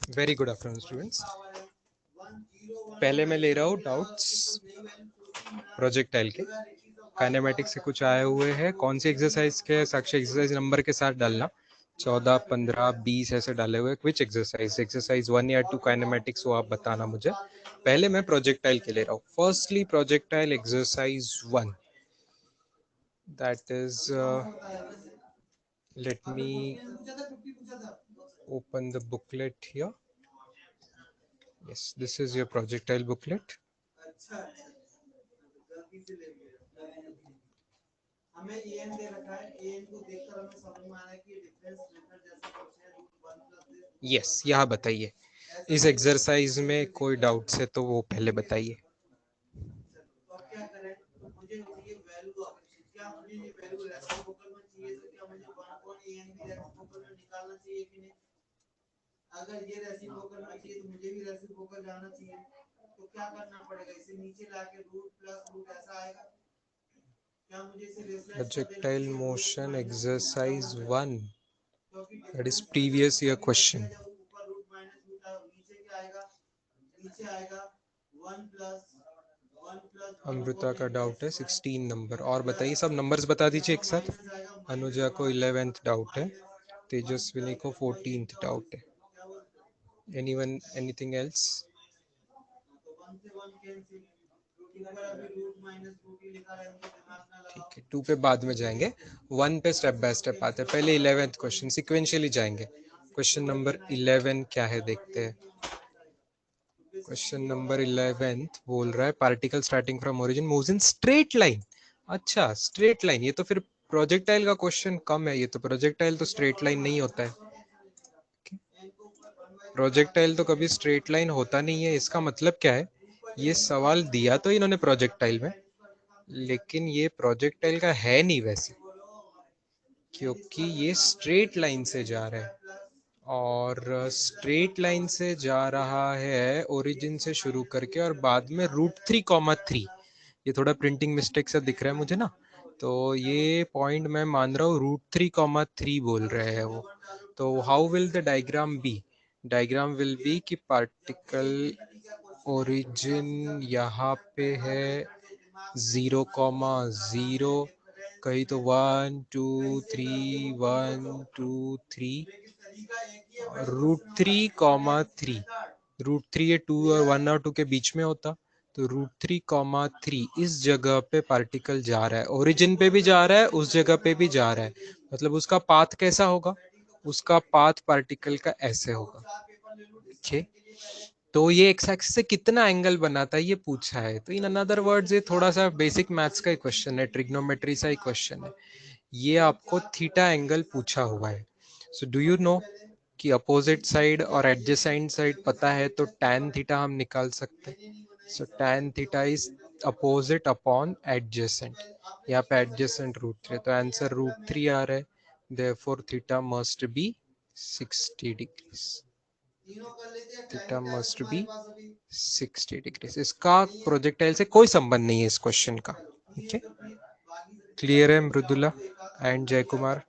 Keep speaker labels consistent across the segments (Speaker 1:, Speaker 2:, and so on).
Speaker 1: Very good afternoon students. पहले मैं ले रहा हूँ डाउट्स प्रोजेक्टाइल के। काइनेमेटिक्स से कुछ आए हुए हैं, कौन सी एक्सरसाइज के साक्षी एक्सरसाइज नंबर के साथ डालना, 14, 15, 20 ऐसे डाले हुए। विच एक्सरसाइज 1 या 2 काइनेमेटिक्स वो आप बताना मुझे। पहले मैं प्रोजेक्टाइल के ले रहा हूँ। Firstly projectile exercise 1, that is let me open the booklet here. Yes, this is your projectile booklet. Yes, यहाँ बताइए इस एक्सरसाइज में कोई डाउट्स है तो वो पहले बताइए। अगर ये रेसिप्रोकल में चाहिए तो मुझे भी रेसिप्रोकल जाना चाहिए, तो क्या करना पड़ेगा? इसे नीचे लाके रूट प्लस रूट ऐसा आएगा। क्या मुझे इसे projectile motion exercise 1, that is previous year question. ऊपर रूट माइनस रूट नीचे क्या आएगा? नीचे आएगा 1 प्लस अमृता का डाउट है 16 नंबर। और बताइए, सब नंबर्स बता दीजिए एक साथ। अनुजा को 11th डाउट है, तेजस्विनी को 14th डाउट है। Anyone anything else? ठीक है, 2 पे बाद में जाएंगे, 1 पे स्टेप बाय स्टेप आते हैं। पहले 11th क्वेश्चन सिक्वेंशियली जाएंगे। क्वेश्चन नंबर 11 क्या है देखते हैं। क्वेश्चन नंबर 11 बोल रहा है particle starting from origin moves in straight line. अच्छा, स्ट्रेट लाइन, ये तो फिर प्रोजेक्टाइल का क्वेश्चन कम है। ये तो प्रोजेक्टाइल तो स्ट्रेट लाइन नहीं होता है। प्रोजेक्टाइल तो कभी स्ट्रेट लाइन होता नहीं है। इसका मतलब क्या है? ये सवाल दिया तो इन्होंने प्रोजेक्टाइल में, लेकिन ये प्रोजेक्टाइल का है नहीं वैसे, क्योंकि ये स्ट्रेट लाइन से जा रहा है। और स्ट्रेट लाइन से जा रहा है ओरिजिन से शुरू करके और बाद में √3,3। ये थोड़ा प्रिंटिंग मिस्टेक से दिख रहा है मुझे ना, तो ये पॉइंट मैं मान रहा हूँ √3,3 बोल रहे हैं वो। तो how will the diagram be? Diagram will be कि पार्टिकल ओरिजिन यहाँ पे है 0,0, कहीं तो 1 2 3 1 2 3 √3,3। √3 ये 2 और 1 और 2 के बीच में होता, तो √3,3 इस जगह पे पार्टिकल जा रहा है। ओरिजिन पे भी जा रहा है, उस जगह पे भी जा रहा है। मतलब उसका पाथ कैसा होगा? उसका पाथ पार्टिकल का ऐसे होगा। ठीक, तो ये एक्स एक्सिस से कितना एंगल बनाता है ये पूछा है। तो इन अनदर वर्ड्स ये थोड़ा सा बेसिक मैथ्स का ही क्वेश्चन है, ट्रिग्नोमेट्री सा ही क्वेश्चन है। ये आपको थीटा एंगल पूछा हुआ है। सो डू यू नो कि अपोजिट साइड और एडजेसेंट साइड पता है तो tan थीटा हम निकाल सकते हैं। सो tan theta is opposite upon adjacent. यहाँ पे एडजेसेंट √3, तो आंसर √3 आ रहा है। Therefore theta must be 60 degrees. Theta must be 60 degrees. इसका प्रोजेक्टाइल से कोई संबंध नहीं है इस क्वेश्चन का। ओके, क्लियर है मृदुला एंड जय कुमार,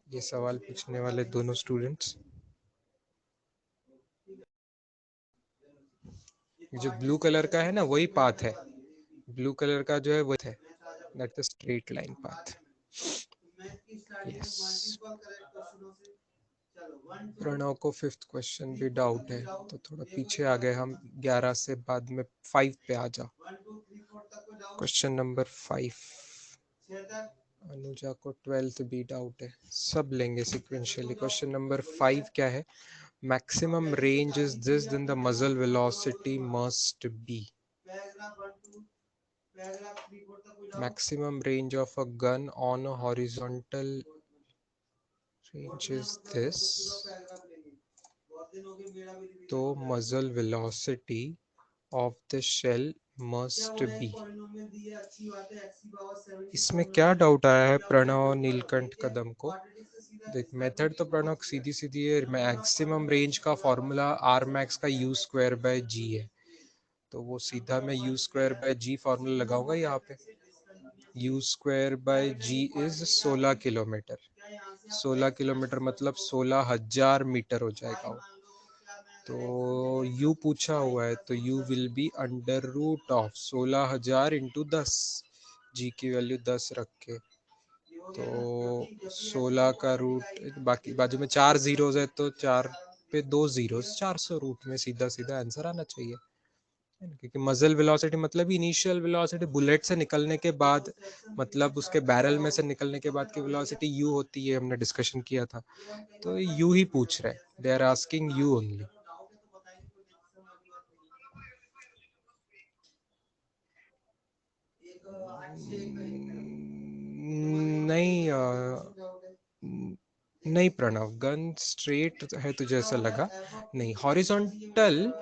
Speaker 1: ये सवाल पूछने वाले दोनों स्टूडेंट्स? जो ब्लू कलर का है ना वही पाथ है। ब्लू कलर का जो है वो है, that is straight line path. Yes, Pranav को 5th क्वेश्चन भी डाउट है, तो थोड़ा पीछे आ गए हम। 11 से बाद में 5 पे आ जाओ। Question number 5। अनुजा को 12th भी डाउट है। सब लेंगे सिक्वेंशियली। क्वेश्चन नंबर 5 क्या है? Maximum range is this, then the muzzle velocity must be. Maximum range of a gun on a horizontal range is this, तो muzzle velocity of the shell must be। इसमें क्या doubt आया है प्रणव नीलकंठ कदम को? देख, method तो प्रणव सीधी सीधी है। मैक्सिमम रेंज का फॉर्मूला आर मैक्स का u²/g है, तो वो सीधा मैं u²/g फॉर्मूला लगाऊंगा यहाँ पे। u²/g is 16 kilometre. 16 किलोमीटर मतलब 16,000 मीटर हो जाएगा वो। तो u पूछा हुआ है तो u will be under root of 16,000 into 10, g की वैल्यू 10 रख के, तो 16 का रूट, बाकी बाजू में 4 जीरोस है तो 4 पे 2 जीरोस, 400 रूट में सीधा सीधा आंसर आना चाहिए, क्योंकि मजल वेलोसिटी मतलब इनिशियल वेलोसिटी बुलेट से निकलने के बाद, मतलब उसके बैरल में से निकलने के बाद की वेलोसिटी यू होती है, हमने डिस्कशन किया था, तो यू ही पूछ रहे, they are asking you only. नहीं नहीं प्रणव, गन स्ट्रेट है तुझे ऐसा लगा? नहीं, हॉरिजॉन्टल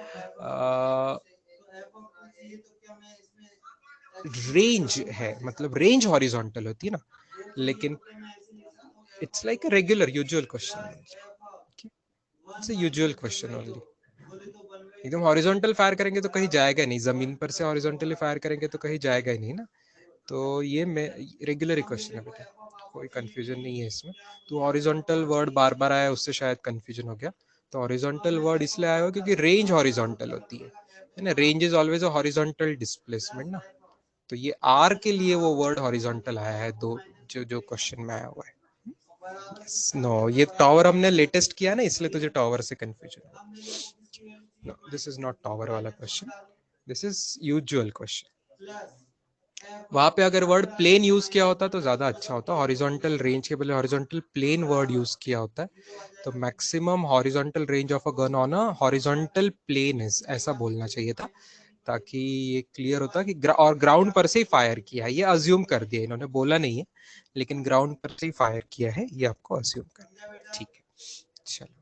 Speaker 1: रेंज है, मतलब रेंज हॉरिजॉन्टल होती है ना, लेकिन it's like a regular usual question, it's a usual question only. एकदम हॉरिजॉन्टल फायर करेंगे तो कहीं जाएगा नहीं, जमीन पर से हॉरिजॉन्टली फायर करेंगे तो कहीं जाएगा ही नहीं ना, तो ये मैं रेगुलर क्वेश्चन है बेटा, कोई कंफ्यूजन नहीं है इसमें। तो हॉरिजॉन्टल वर्ड बार बार आया उससे शायद कंफ्यूजन हो गया, तो हॉरिजॉन्टल वर्ड इसलिए आया हो क्योंकि रेंज हॉरिजॉन्टल होती है ना, range is always a horizontal displacement ना, तो ये आर के लिए वो वर्ड हॉरिजॉन्टल आया है, दो जो जो क्वेश्चन में आया हुआ है। नो, ये टावर हमने लेटेस्ट किया ना, इसलिए तुझे टावर से कंफ्यूजन है। No, this is not tower वाला question, this is usual question. वहां पे अगर वर्ड प्लेन यूज किया होता तो ज्यादा अच्छा होता, हॉरिजॉन्टल रेंज के बजाय हॉरिजॉन्टल प्लेन वर्ड यूज किया होता है, तो maximum horizontal range of a gun on a horizontal plane is, ऐसा बोलना चाहिए था, ताकि ये क्लियर होता कि और ग्राउंड पर से ही फायर किया है, ये अज्यूम कर दिया, इन्होंने बोला नहीं है, लेकिन ग्राउंड पर से ही फायर किया है, ये आपको अज्यूम करना है। ठीक है, चलो।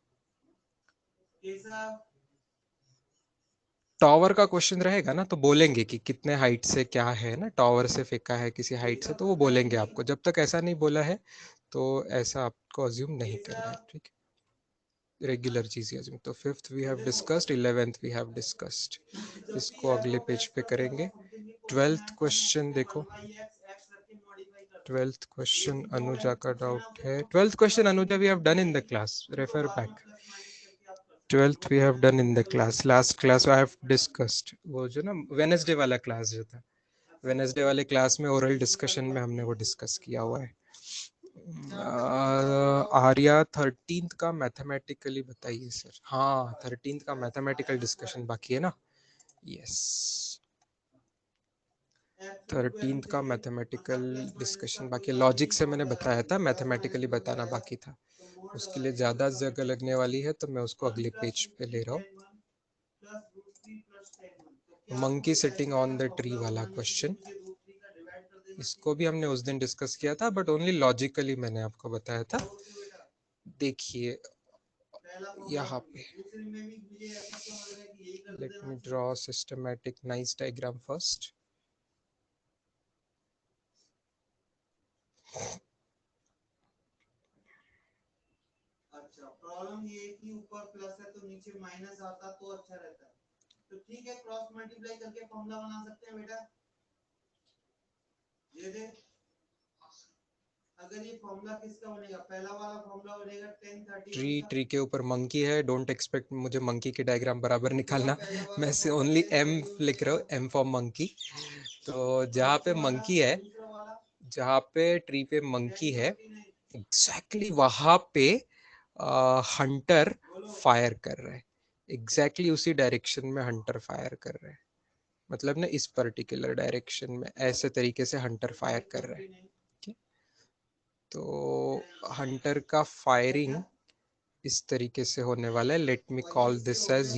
Speaker 1: टावर का क्वेश्चन रहेगा ना तो बोलेंगे कि कितने हाइट से क्या है ना, टावर से फेंका है किसी हाइट से, तो वो बोलेंगे आपको, जब तक ऐसा नहीं बोला है तो ऐसा आपको अज्यूम नहीं करना है, ठीक है, रेगुलर चीज अज्यूम। तो fifth we have discussed, 11th we have discussed, इसको अगले पेज पे करेंगे। 12th क्वेश्चन देखो, 12th क्वेश्चन अनुजा का डाउट है, 12th question Anuja we have done in the class, refer back, 12th we have done in the class, last class I have discussed, वो जो ना वेनेसडे वाला क्लास जो था, वेनेसडे वाले क्लास में ओरल डिस्कशन में हमने वो डिस्कस किया हुआ है। आर्या 13th का मैथमेटिकली बताइए सर। हाँ, 13th का मैथमेटिकल डिस्कशन बाकी है ना, यस, 13th का मैथमेटिकल डिस्कशन बाकी, लॉजिक से मैंने बताया था, मैथमेटिकली बताना बाकी था, उसके लिए ज्यादा जगह लगने वाली है तो मैं उसको अगले पेज पे ले रहा हूँ। Monkey sitting on the tree वाला क्वेश्चन, इसको भी हमने उस दिन डिस्कस किया था, बट ओनली लॉजिकली मैंने आपको बताया था। देखिए यहाँ पे, let me draw systematic nice diagram first. अच्छा, प्रॉब्लम ये है कि ऊपर प्लस है तो नीचे माइनस आता तो अच्छा रहता है, तो ठीक है, क्रॉस मल्टीप्लाई करके फॉर्मूला बना सकते हैं बेटा, ये दे, अगर ये फॉर्मूला किसका बनेगा, पहला वाला फॉर्मूला बनेगा 1030, ट्री के ऊपर मंकी है, डोंट एक्सपेक्ट मुझे मंकी के डायग्राम बराबर निकालना, मैं से ओनली एम लिख रहा हूँ, एम फॉर मंकी। तो जहाँ पे मंकी है, जहाँ पे ट्री पे मंकी है, एग्जैक्टली वहां पे हंटर फायर कर रहा है, एग्जैक्टली उसी डायरेक्शन में हंटर फायर कर रहा है, मतलब ना इस पर्टिकुलर डायरेक्शन में ऐसे तरीके से हंटर फायर कर रहा है, तो हंटर का फायरिंग इस तरीके से होने वाला है, let me call this as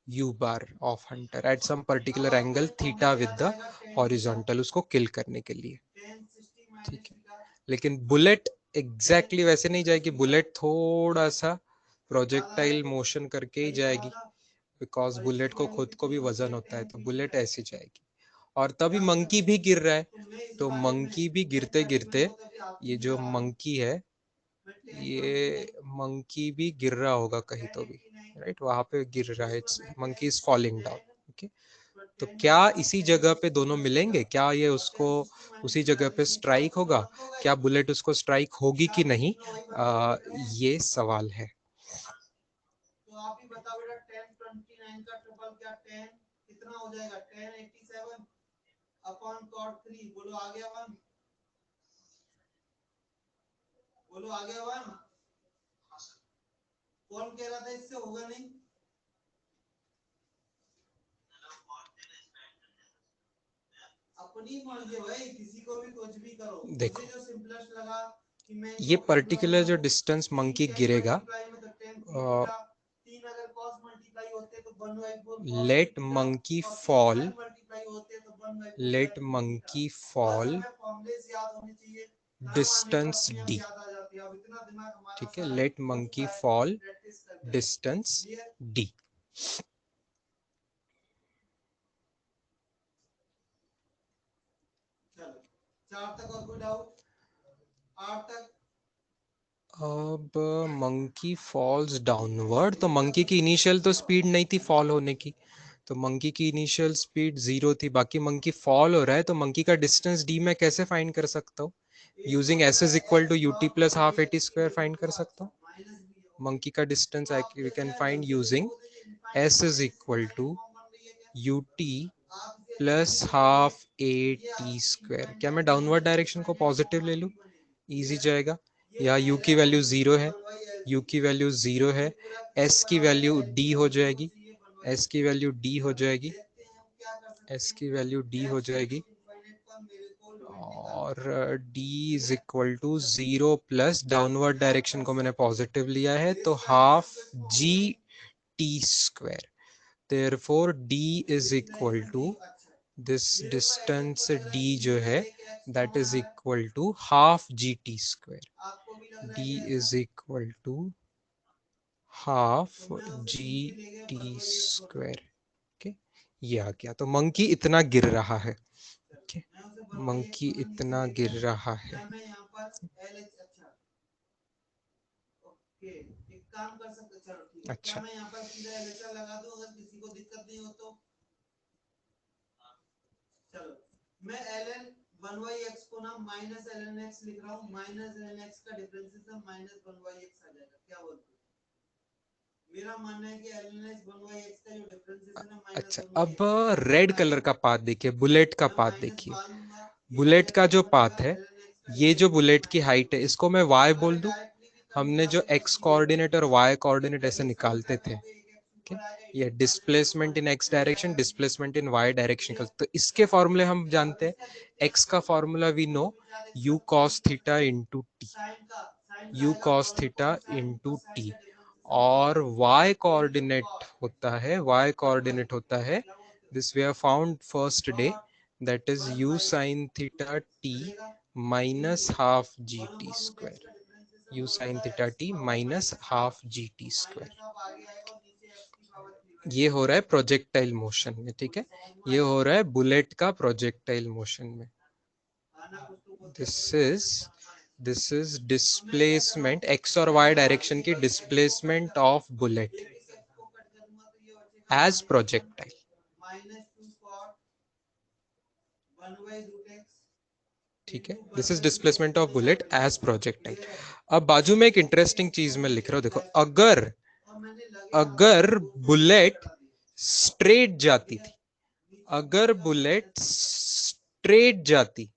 Speaker 1: u bar of hunter at some particular angle theta with the horizontal, उसको किल करने के लिए, ठीक है, लेकिन बुलेट एग्जैक्टली वैसे नहीं जाएगी, बुलेट थोड़ा सा प्रोजेक्टाइल मोशन करके ही जाएगी, बिकॉज बुलेट को खुद को भी वजन होता है, तो बुलेट ऐसी जाएगी, और तभी मंकी भी गिर रहा है, तो मंकी भी गिरते गिरते, ये जो मंकी है, ये मंकी भी गिर रहा होगा कहीं तो भी, राइट, वहां पे गिर रहा है, monkey is falling down, okay, तो क्या इसी जगह पे दोनों मिलेंगे, क्या ये उसको उसी जगह पे स्ट्राइक होगा, क्या बुलेट उसको स्ट्राइक होगी कि नहीं, ये सवाल है।
Speaker 2: बताओ बेटा 1029 का ट्रिपल क्या 10 कितना हो जाएगा 1087 अपॉन cot 3 बोलो आ गया 1 बोलो आ गया 1 कौन कह रहा था इससे होगा नहीं अपनी मर्जी भाई किसी को भी कुछ भी करो
Speaker 1: देखो
Speaker 2: जो सिंपलेस्ट लगा कि मैं
Speaker 1: ये पर्टिकुलर जो डिस्टेंस मंकी गिरेगा let monkey fall distance d ठीक है let monkey fall distance d
Speaker 2: चार तक और कोई डाउट 8 तक
Speaker 1: अब मंकी फॉल्स डाउनवर्ड तो मंकी की इनिशियल तो स्पीड नहीं थी फॉल होने की तो मंकी की इनिशियल स्पीड 0 थी बाकी मंकी फॉल हो रहा है तो मंकी का डिस्टेंस डी मैं कैसे फाइंड कर सकता हूँ using s is equal to ut plus half at square find कर सकता हूँ मंकी का distance we can find using s is equal to ut plus half a t square क्या मैं डाउनवर्ड डायरेक्शन को पॉजिटिव ले लूं इजी जाएगा या u की वैल्यू 0 है u की वैल्यू 0 है s की वैल्यू d हो जाएगी s की वैल्यू d हो जाएगी s की वैल्यू d हो जाएगी और d is equal to 0 plus downward direction को मैंने पॉजिटिव लिया है तो half g t square therefore d is equal to this distance d जो है that is equal to half gt square d is equal to half gt square okay ये आ गया तो मंकी इतना गिर रहा है okay? मंकी इतना गिर रहा है
Speaker 2: एक काम कर सकते चलो ठीक है
Speaker 1: अच्छा
Speaker 2: मैं यहाँ पर सीधा एलएचआर लगा दूं अगर किसी को दिक्कत नहीं हो तो चलो मैं ln 1/x को ना माइनस ln x लिख रहा हूँ माइनस ln x का डिफरेंशिएशन माइनस 1/x आ जाएगा क्या बोलते हो मेरा मानना है कि ln x 1/x का जो डिफरेंशिएशन है माइनस
Speaker 1: अच्छा अब रेड कलर का पाथ देखिए बुलेट का पाथ देखिए बुलेट का जो पाथ है ये जो बुलेट की हाइट है इसको मैं y बोल दूं हमने जो x कोऑर्डिनेट और y कोऑर्डिनेट ऐसे निकालते थे ये displacement in x direction displacement in y direction तो इसके फॉर्मूले हम जानते हैं x का formula we know u cos theta into t u cos theta into t और y कोऑर्डिनेट होता है this we have found first day that is u sin theta t minus half g t square u sin theta t minus half g t square ये हो रहा है projectile motion में ठीक है ये हो रहा है बुलेट का प्रोजेक्टाइल मोशन में दिस इज डिस्प्लेसमेंट x और y डायरेक्शन की displacement of bullet as projectile ठीक है this is displacement of bullet as projectile अब बाजू में एक इंटरेस्टिंग चीज मैं लिख रहा हूं देखो अगर बुलेट स्ट्रेट जाती थी अगर बुलेट स्ट्रेट जाती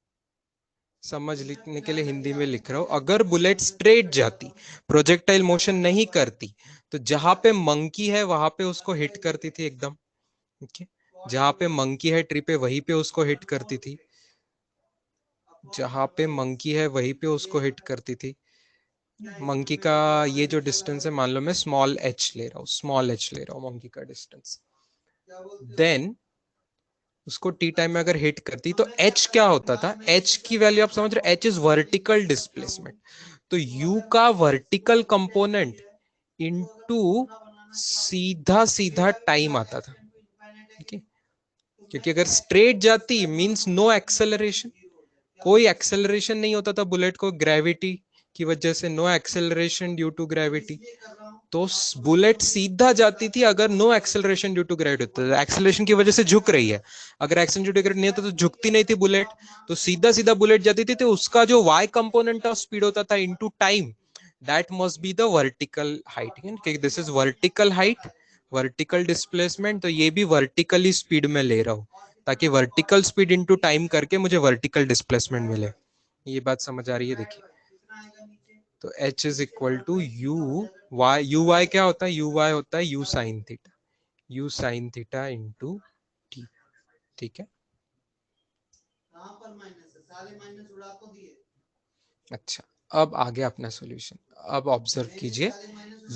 Speaker 1: समझ लिखने के लिए हिंदी में लिख रहा हूं अगर बुलेट स्ट्रेट जाती प्रोजेक्टाइल मोशन नहीं करती तो जहां पे मंकी है वहां पे उसको हिट करती थी एकदम ठीक है जहां पे मंकी है ट्री पे वहीं पे उसको हिट करती थी जहां पे मंकी है वहीं पे उसको हिट करती थी मंकी का ये जो डिस्टेंस है मान लो मैं स्मॉल एच ले रहा हूँ मंकी का डिस्टेंस देन उसको टी टाइम में अगर हिट करती तो एच क्या होता था एच की वैल्यू आप समझ रहे एच इज वर्टिकल डिस्प्लेसमेंट तो यू का वर्टिकल कंपोनेंट इनटू सीधा टाइम आता था ठीक है क्योंकि अगर स्ट्रेट जाती मींस नो एक्सेलरेशन कोई एक्सेलरेशन नहीं होता था बुलेट को ग्रेविटी की वजह से no acceleration due to gravity तो बुलेट सीधा जाती थी अगर no acceleration due to gravity तो एक्सेलरेशन की वजह से झुक रही है अगर एक्सेलरेशन ड्यू टू ग्रेविटी नहीं होता तो झुकती नहीं थी बुलेट तो सीधा बुलेट जाती थी तो उसका जो y कंपोनेंट ऑफ स्पीड होता था into time that must be the vertical height this is vertical height vertical displacement, तो ये भी वर्टिकली स्पीड में ले रहा हूं ताकि वर्टिकल स्पीड इनटू टाइम करके मुझे वर्टिकल डिस्प्लेसमेंट मिले। ये बात समझ आ रही है? देखिए, तो h is equal to u y, u y क्या होता है? यू वाई होता है u sine theta, u sine theta into t. ठीक है,
Speaker 2: कहां पर माइनस है? सारे माइनस उड़ा तो दिए।
Speaker 1: अच्छा, अब आगे अपना सॉल्यूशन। अब ऑब्जर्व कीजिए,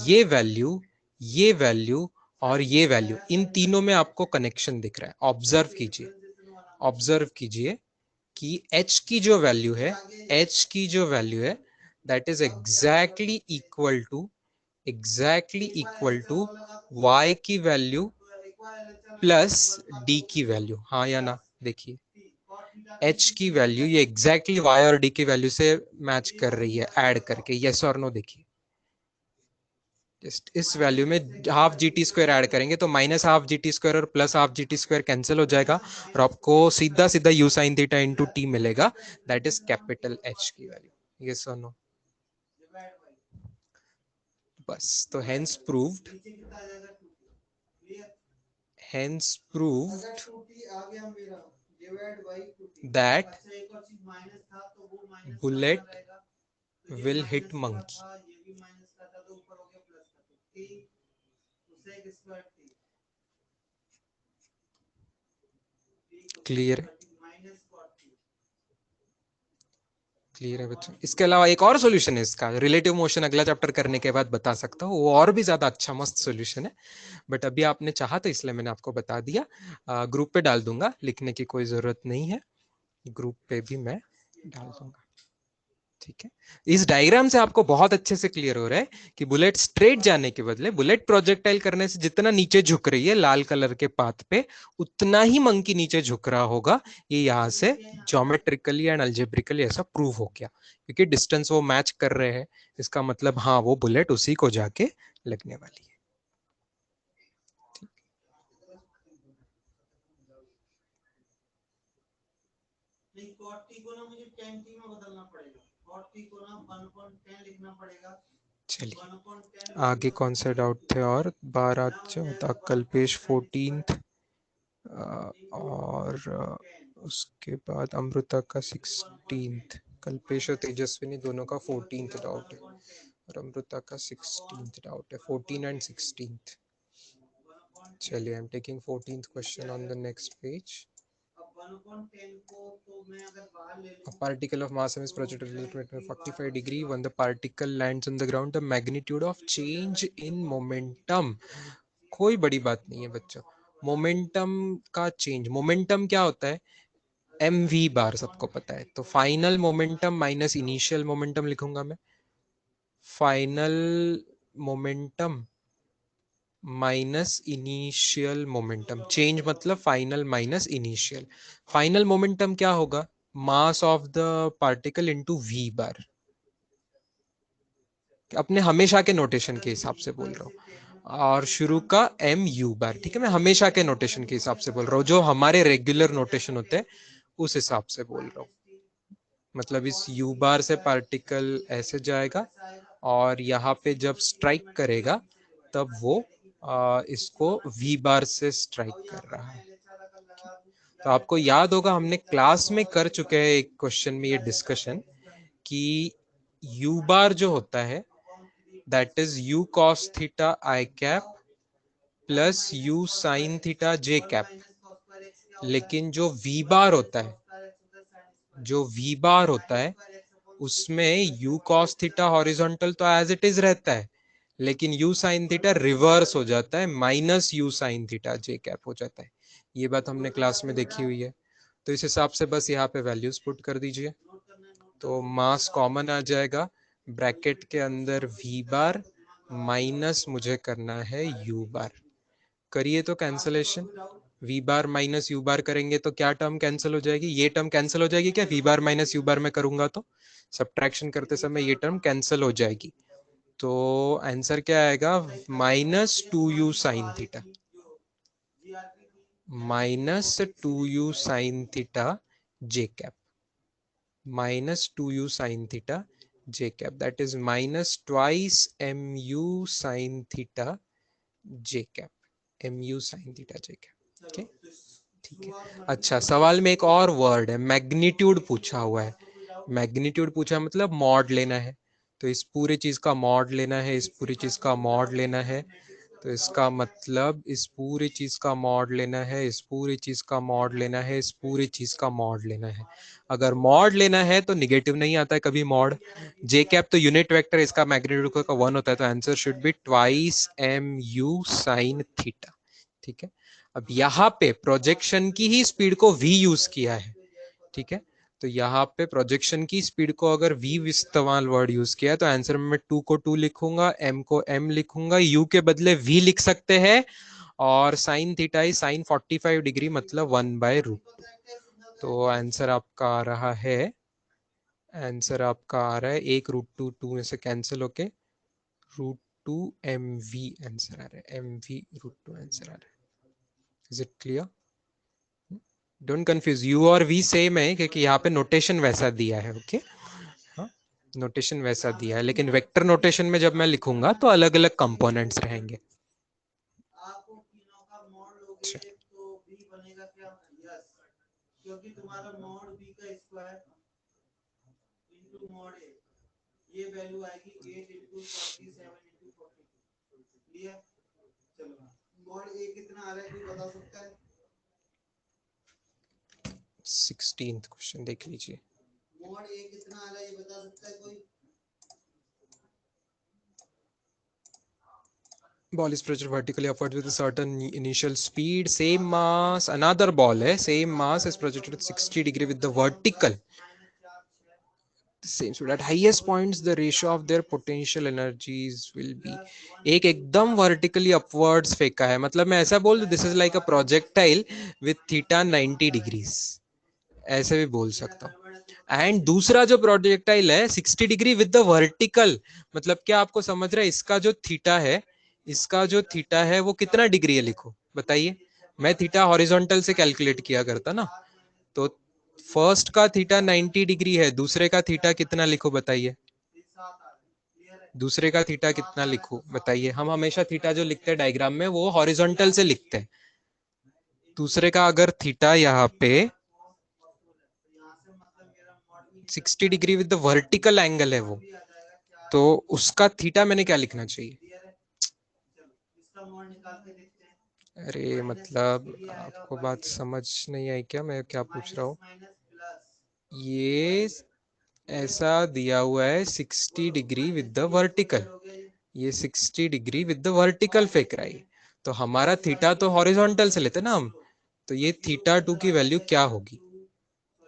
Speaker 1: ये वैल्यू, ये वैल्यू और ये वैल्यू, इन तीनों में आपको कनेक्शन दिख रहा है। ऑब्जर्व कीजिए, ऑब्जर्व कीजिए कि h की जो वैल्यू है, h की जो वैल्यू है, that is exactly equal to, exactly equal to y की वैल्यू प्लस d की वैल्यू। हाँ या ना? देखिए, h की वैल्यू ये एग्जैक्टली y और d की वैल्यू से मैच कर रही है ऐड करके। यस और नो? देखिए, जस्ट इस वैल्यू में half g t square add करेंगे तो minus half g t square और plus half g t square cancel हो जाएगा और आपको सीधा सीधा u sine theta into t मिलेगा, दैट इज कैपिटल एच की वैल्यू। यस और नो? बस, तो hence proved, hence proved that bullet will hit monkey। Clear है? क्लियर है बच्चों? इसके अलावा एक और सॉल्यूशन है इसका, रिलेटिव मोशन अगला चैप्टर करने के बाद बता सकता हूँ, वो और भी ज्यादा अच्छा मस्त सॉल्यूशन है, बट अभी आपने चाहा तो इसलिए मैंने आपको बता दिया। ग्रुप पे डाल दूंगा, लिखने की कोई जरूरत नहीं है, ग्रुप पे भी मैं डाल दूंगा। ठीक है, इस डायग्राम से आपको बहुत अच्छे से क्लियर हो रहा है कि बुलेट स्ट्रेट जाने के बदले बुलेट प्रोजेक्टाइल करने से जितना नीचे झुक रही है लाल कलर के पाथ पे, उतना ही मंकी नीचे झुक रहा होगा। ये यहां से ज्योमेट्रिकली एंड अल्जेब्रिकली ऐसा प्रूव हो गया, क्योंकि डिस्टेंस वो मैच कर रहे हैं। इसका मतलब हाँ, वो बुलेट उसी को जाके लगने वाली है।
Speaker 2: नहीं, cot t को ना मुझे tan t में बदलना पड़ेगा। cot t को ना 1/10 लिखना पड़ेगा।
Speaker 1: चलिए आगे कौन से डाउट थे? और 12 14 कल्पेश 14th, और उसके बाद अमृता का 16th, कल्पेश और तेजस्विनी दोनों का 14th डाउट है, और अमृता का 16th डाउट है, 14 एंड 16th। चलिए, I am taking 14th question on the next page. A particle of mass m is projected at 45 degree. When the particle lands on the ground, the magnitude of change in momentum, कोई बड़ी बात नहीं है बच्चों, momentum का change, momentum क्या होता है? एम वी बार सबको पता है, तो final momentum minus initial momentum लिखूंगा मैं, final momentum minus initial momentum. Change मतलब final minus initial. Final momentum क्या होगा? Mass of the particle into v bar, अपने हमेशा के नोटेशन के हिसाब से बोल रहा हूँ, और शुरू का एम यू बार। ठीक है, मैं हमेशा के नोटेशन के हिसाब से बोल रहा हूँ, जो हमारे रेगुलर नोटेशन होते हैं उस हिसाब से बोल रहा हूँ। मतलब इस यू बार से पार्टिकल ऐसे जाएगा और यहाँ पे जब स्ट्राइक करेगा तब वो इसको वी बार से स्ट्राइक कर रहा है। तो आपको याद होगा हमने क्लास में कर चुके हैं एक क्वेश्चन में ये डिस्कशन कि यू बार जो होता है that is you cos theta i cap plus you sine theta J cap, लेकिन जो वी बार होता है, जो वी बार होता है उसमें यू कॉस थीटा हॉरिजॉन्टल तो एज इट इज रहता है, लेकिन यू साइन थीटा रिवर्स हो जाता है, minus you sine theta J cap हो जाता है। ये बात हमने क्लास में देखी हुई है। तो इस हिसाब से बस यहाँ पे वैल्यूज पुट कर दीजिए, तो मास कॉमन आ जाएगा, ब्रैकेट के अंदर वी बार माइनस मुझे करना है यू बार। करिए तो cancellation, v bar minus u bar करेंगे तो क्या टर्म कैंसिल हो जाएगी? ये टर्म कैंसिल हो जाएगी क्या? वी बार माइनस यू बार में करूंगा तो सब्ट्रैक्शन करते समय ये टर्म कैंसिल हो जाएगी, तो आंसर क्या आएगा? Minus two u sine theta, minus two u sine theta J cap, minus 2u sin theta j cap, that is minus twice mu sin theta j cap। mu sin theta JK। Okay, ठीक है। अच्छा, सवाल में एक और word है, magnitude पूछा हुआ है। मैग्नीट्यूड पूछा मतलब मॉड लेना है, तो इस पूरे चीज का मॉड लेना है, इस पूरी चीज का मॉड लेना है। तो इसका मतलब इस पूरी चीज का मॉड लेना है, इस पूरी चीज का मॉड लेना है, इस पूरी चीज का मॉड लेना है। अगर मॉड लेना है तो निगेटिव नहीं आता है कभी मॉड। जे कैप तो यूनिट वेक्टर, इसका मैग्नीट्यूड का 1 होता है, तो answer should be twice m u sine theta. ठीक है। अब यहाँ पे प्रोजेक्शन की ही स्पीड को v यूज किया है। ठीक है, तो यहाँ पे प्रोजेक्शन की स्पीड को अगर v इस्तेमाल वर्ड यूज किया है, तो आंसर में मैं 2 को 2 लिखूंगा, m को m लिखूंगा, u के बदले v लिख सकते हैं, और साइन थीटा ही साइन 45 डिग्री मतलब 1/√। तो आंसर आपका आ रहा है, आंसर आपका आ रहा है एक √2 में से कैंसिल होके √2 mv आंसर आ रहा है, mv √2 आंसर आ रहा है। Is it clear? Don't confuse, you और वी सेम है क्योंकि यहाँ पे नोटेशन वैसा दिया है। ओके, हाँ, नोटेशन वैसा दिया है, लेकिन वेक्टर नोटेशन में जब मैं लिखूंगा तो अलग अलग कंपोनेंट्स रहेंगे। अच्छा,
Speaker 2: तो v बनेगा क्या? यस, क्योंकि तुम्हारा मॉड v का स्क्वायर इनटू मॉड a, ये वैल्यू आएगी 8 इनटू 47 इनटू 42। क्लियर? चलो, मॉड a कितना आ रहा है, कोई बता सकता है?
Speaker 1: 16th क्वेश्चन देख लीजिए।
Speaker 2: मॉड a कितना आ रहा है, ये बता सकता है कोई?
Speaker 1: Ball is projected vertically upwards with a certain initial speed. Same mass, another ball है, same mass is projected with 60 degree with the vertical same speed. At highest points, the ratio of their potential energies will be. एक एकदम vertically upwards फेंका है, मतलब मैं ऐसा बोल दूं, this is like a projectile with theta 90 degrees, ऐसे भी बोल सकता हूँ। एंड दूसरा जो प्रोजेक्टाइल है 60 डिग्री विद द वर्टिकल, मतलब क्या आपको समझ रहा है, इसका जो थीटा है, इसका जो थीटा है वो कितना डिग्री है, लिखो बताइए। मैं थीटा हॉरिजॉन्टल से कैलकुलेट किया करता ना, तो फर्स्ट का थीटा 90 डिग्री है, दूसरे का थीटा कितना लिखो बताइए, दूसरे का थीटा कितना लिखो बताइए। हम हमेशा थीटा जो लिखते हैं डायग्राम में वो हॉरिजॉन्टल से लिखते हैं। दूसरे का अगर थीटा यहाँ पे 60 degree with the vertical angle है वो, तो उसका थीटा मैंने क्या लिखना चाहिए? अरे मतलब आपको बात समझ नहीं आई क्या, मैं क्या पूछ रहा हूँ? ये ऐसा दिया हुआ है 60 डिग्री विद द वर्टिकल, ये 60 डिग्री विद द वर्टिकल फेंक रहा है, तो हमारा थीटा तो हॉरिजॉन्टल से लेते ना हम, तो ये थीटा 2 की वैल्यू क्या होगी?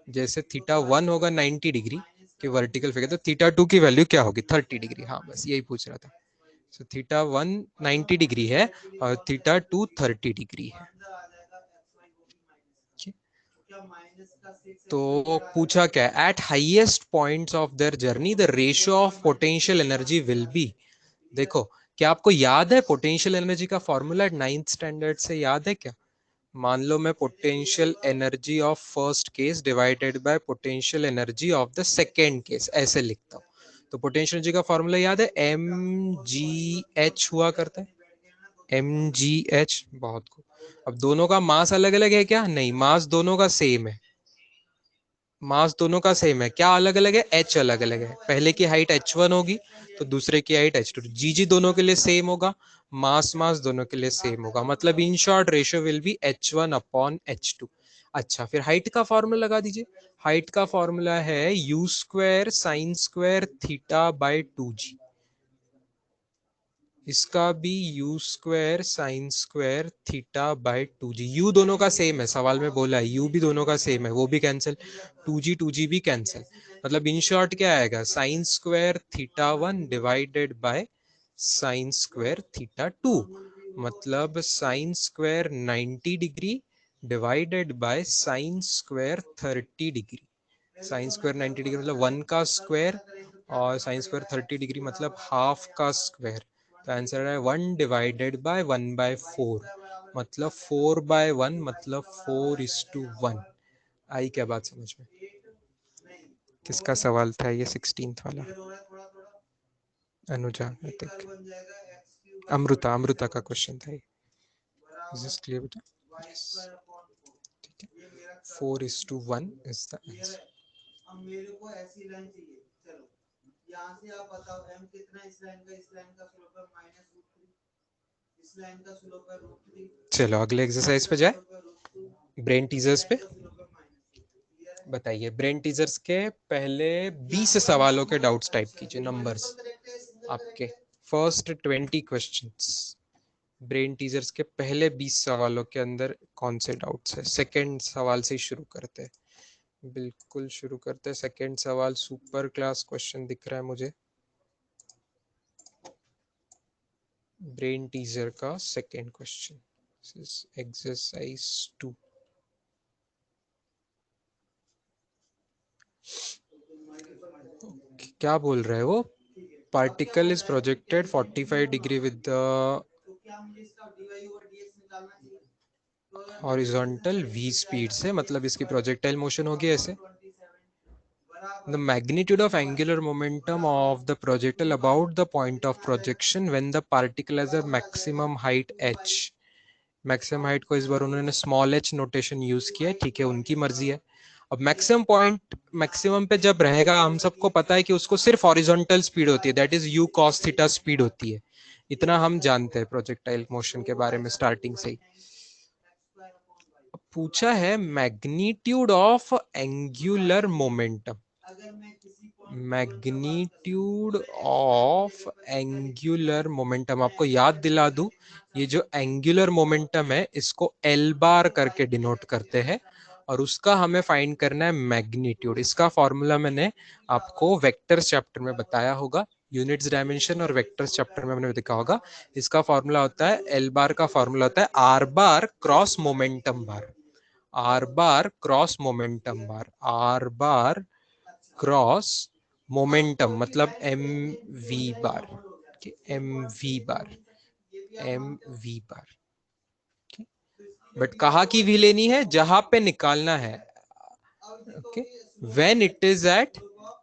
Speaker 1: जैसे थीटा 1 होगा 90 डिग्री के वर्टिकल फेंके, तो थीटा 2 की वैल्यू क्या होगी? 30 डिग्री। हाँ, बस यही पूछ रहा था। सो थीटा 1 90 डिग्री है और थीटा 2 30 डिग्री है। तो पूछा क्या, eight highest points of their journey the ratio of potential energy will be. देखो, क्या आपको याद है पोटेंशियल एनर्जी का फॉर्मूला 9th स्टैंडर्ड से, याद है क्या? मान लो मैं potential energy of first case divided by potential energy of the second case, ऐसे लिखता हूँ। तो पोटेंशियल एनर्जी का फॉर्मूला याद है, mgh हुआ करता है, mgh। बहुत खूब। अब दोनों का मास अलग अलग है क्या? नहीं, मास दोनों का सेम है, मास दोनों का सेम है। क्या अलग अलग है? h अलग अलग है। पहले की हाइट h1 होगी तो दूसरे की हाइट h2, जी दोनों के लिए सेम होगा, मास मास दोनों के लिए सेम होगा, मतलब in short ratio will be h1 upon h2। अच्छा, फिर हाइट का फॉर्मूला लगा दीजिए। हाइट का फॉर्मूला है u square sine square theta by 2g, इसका भी u square sine square theta by 2g। u दोनों का सेम है, सवाल में बोला है u भी दोनों का सेम है, वो भी कैंसिल, 2g भी कैंसिल, मतलब इन शॉर्ट क्या आएगा, sign square theta 1 divided by sign square theta 2, मतलब sine square 90 degree divided by sine square 30 degree. Sine square 90 degree मतलब 1 का स्क्वायर, और साइन स्क्वायर 30 डिग्री मतलब हाफ का स्क्वायर। तो आंसर है 1 डिवाइडेड बाय 1/4, मतलब 4/1, मतलब 4:1। आई क्या बात समझ में? किसका सवाल था ये 16th वाला? अनुजा, आई थिंक अमृता, अमृता का क्वेश्चन था ये। Is this clear बेटा? Yes. ठीक है, 4:1 is the answer.
Speaker 2: अब मेरे को ऐसी लाइन चाहिए, चलो यहाँ से आप बताओ m कितना, इस लाइन का स्लोप है -√3, इस लाइन का स्लोप है √3।
Speaker 1: चलो अगले एक्सरसाइज पे जाए, ब्रेन टीजर्स पे। बताइए, ब्रेन टीजर्स के पहले 20 सवालों के डाउट्स टाइप कीजिए, नंबर्स आपके फर्स्ट 20 क्वेश्चंस। ब्रेन टीजर्स के पहले 20 सवालों के अंदर कौन से डाउट्स है? सेकंड सवाल से ही शुरू करते हैं, बिल्कुल शुरू करते हैं। सेकंड सवाल सुपर क्लास क्वेश्चन दिख रहा है मुझे, ब्रेन टीजर का सेकंड क्वेश्चन, एक्सरसाइज 2। क्या बोल रहा है वो? Particle is projected 45 degree with the horizontal v speed से, मतलब इसकी प्रोजेक्टाइल मोशन होगी ऐसे। The magnitude of angular momentum of the projectile about the point of projection when the particle has a maximum height h। Maximum height को इस बार उन्होंने small h notation use किया है, ठीक है, उनकी मर्जी है। अब मैक्सिमम पॉइंट मैक्सिमम पे जब रहेगा, हम सबको पता है कि उसको सिर्फ हॉरिजॉन्टल स्पीड होती है, that is u cos theta speed होती है। इतना हम जानते हैं प्रोजेक्टाइल मोशन के बारे में स्टार्टिंग से ही। पूछा है magnitude of angular momentum, magnitude of angular momentum. आपको याद दिला दूं, ये जो एंगुलर मोमेंटम है इसको एल बार करके डिनोट करते हैं, और उसका हमें फाइंड करना है मैग्नीट्यूड। इसका फॉर्मूला मैंने आपको वेक्टर्स चैप्टर में बताया होगा, यूनिट्स डायमेंशन और वेक्टर्स चैप्टर में मैंने देखा होगा। इसका फॉर्मूला होता है, एल बार का फॉर्मूला होता है r bar cross momentum bar, r bar cross momentum bar, r bar cross momentum मतलब m v bar, m v bar, m v bar. But कहाँ की भी लेनी है? जहां पे निकालना है। Okay, when it is at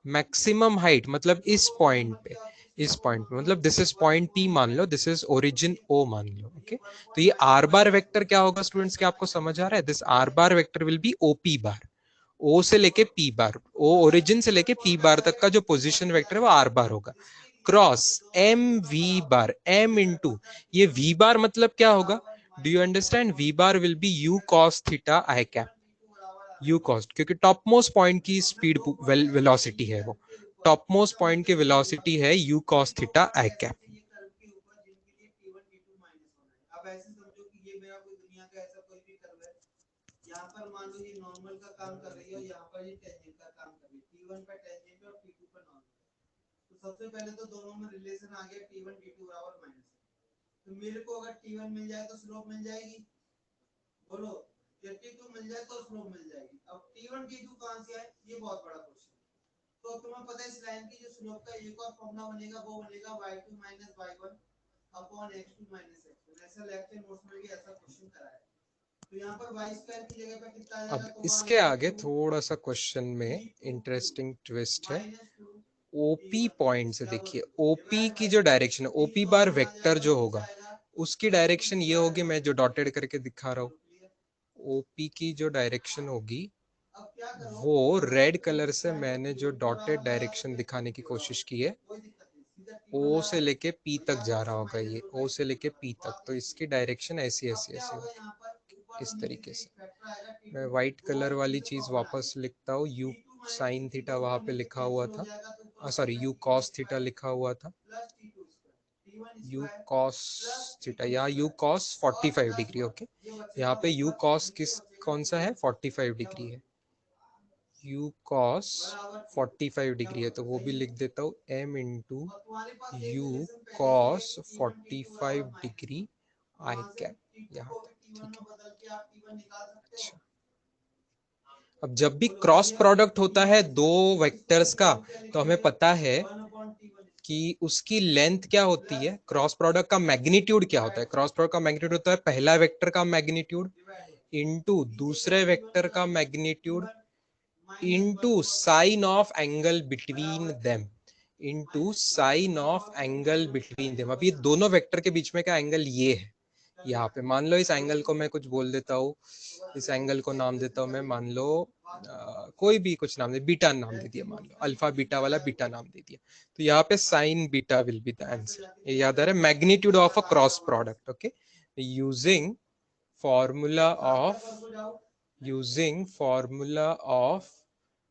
Speaker 1: maximum height, मतलब इस पॉइंट पे, इस पॉइंट पे, मतलब दिस इज पॉइंट पी मान लो, दिस इज ओरिजिन ओ मान लो। ओके, तो ये आर बार वेक्टर क्या होगा स्टूडेंट्स, क्या आपको समझ आ रहा है? This r bar vector will be OP bar, O से लेके पी बार, ओ ओरिजिन से लेके पी बार तक का जो पोजीशन वेक्टर है वो आर बार होगा, cross m v bar, m into ये वी बार मतलब क्या होगा? Do you understand? V bar will be u cos theta i cap, u cost, क्योंकि टॉप मोस्ट पॉइंट की स्पीड वेलोसिटी है वो, टॉप मोस्ट पॉइंट की वेलोसिटी है u cos theta i cap.
Speaker 2: अब ऐसे समझो कि ये मेरा कोई दुनिया का ऐसा कोई भी कर्व है, यहाँ पर मान लो ये नॉर्मल का काम कर रही है और यहाँ पर ये टेंजेंट का काम कर रही है, T1 पर टेंजेंट और T2 पर नॉर्मल। तो सबसे पहले तो दोनों में रिलेशन आ गया T1 T2 बराबर माइनस। तो मेरे को अगर T1 मिल जाए तो स्लोप मिल जाएगी, बोलो, या T2 मिल जाए तो स्लोप मिल जाएगी। अब T1 T2 कहाँ से आए, ये बहुत बड़ा क्वेश्चन। तो तुम्हें पता है इस लाइन की जो स्लोप का एक और फॉर्मूला बनेगा, वो बनेगा y2 y1 upon x2 x1। ऐसा लेक्चर नोट्स में भी ऐसा क्वेश्चन कराया। तो यहाँ पर y स्क्वायर की जगह पे कितना आ जाएगा?
Speaker 1: अब इसके आगे थोड़ा सा क्वेश्चन में इंटरेस्टिंग ट्विस्ट है। ओपी पॉइंट से देखिए, ओपी की जो डायरेक्शन है, ओपी बार वेक्टर जो होगा उसकी डायरेक्शन ये होगी, मैं जो डॉटेड करके दिखा रहा हूँ, ओपी की जो डायरेक्शन होगी वो रेड कलर से मैंने जो डॉटेड डायरेक्शन दिखाने की कोशिश की है, ओ से लेके पी तक जा रहा होगा, ये ओ से लेके पी तक, तो इसकी डायरेक्शन ऐसी ऐसी ऐसी होगी, इस तरीके से। मैं व्हाइट कलर वाली चीज वापस लिखता हूँ, यू साइन थीटा वहां पे लिखा हुआ था, सॉरी यू कॉस थीटा लिखा हुआ था, यू कॉस थीटा या यू कॉस 45 डिग्री। ओके, यहाँ पे यू कॉस किस कौन सा है? 45 डिग्री है, यू कॉस 45 डिग्री है, तो वो भी लिख देता हूँ m into you cos 45 degree I cap, यहाँ तक, ठीक है। अच्छा, अब जब भी क्रॉस प्रोडक्ट होता है दो वेक्टर्स का, तो हमें पता है कि उसकी लेंथ क्या होती है, क्रॉस प्रोडक्ट का मैग्नीट्यूड क्या होता है? क्रॉस प्रोडक्ट का मैग्नीट्यूड होता है पहला वेक्टर का मैग्नीट्यूड इंटू दूसरे वेक्टर का magnitude into sine of angle between them, into sine of angle between them. अब ये दोनों वेक्टर के बीच में का एंगल ये है, यहाँ पे मान लो इस एंगल को मैं कुछ बोल देता हूँ, इस एंगल को नाम देता हूँ मैं, मान लो कोई भी कुछ नाम दे, बीटा नाम दे दिया, मान लो अल्फा बीटा वाला बीटा नाम दे दिया, तो यहाँ पे sign beta will be the answer. ये याद आ रहा है, magnitude of a cross product. Okay, using formula of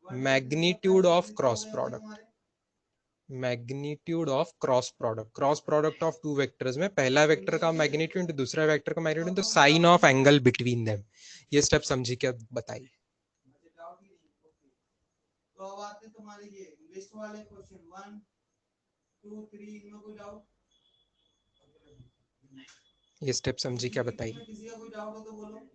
Speaker 1: magnitude of cross product, magnitude of cross product of two vectors में पहला वेक्टर का मैग्नीट्यूड दूसरा वेक्टर का मैग्नीट्यूड, तो sine of angle between them. ये स्टेप समझी क्या, बताइए।
Speaker 2: तो अब आते तुम्हारे ये लिस्ट वाले क्वेश्चन 1 2 3, इनमें कोई डाउट?
Speaker 1: ये स्टेप समझी क्या, बताइए।
Speaker 2: किसी का कोई डाउट हो तो बोलो।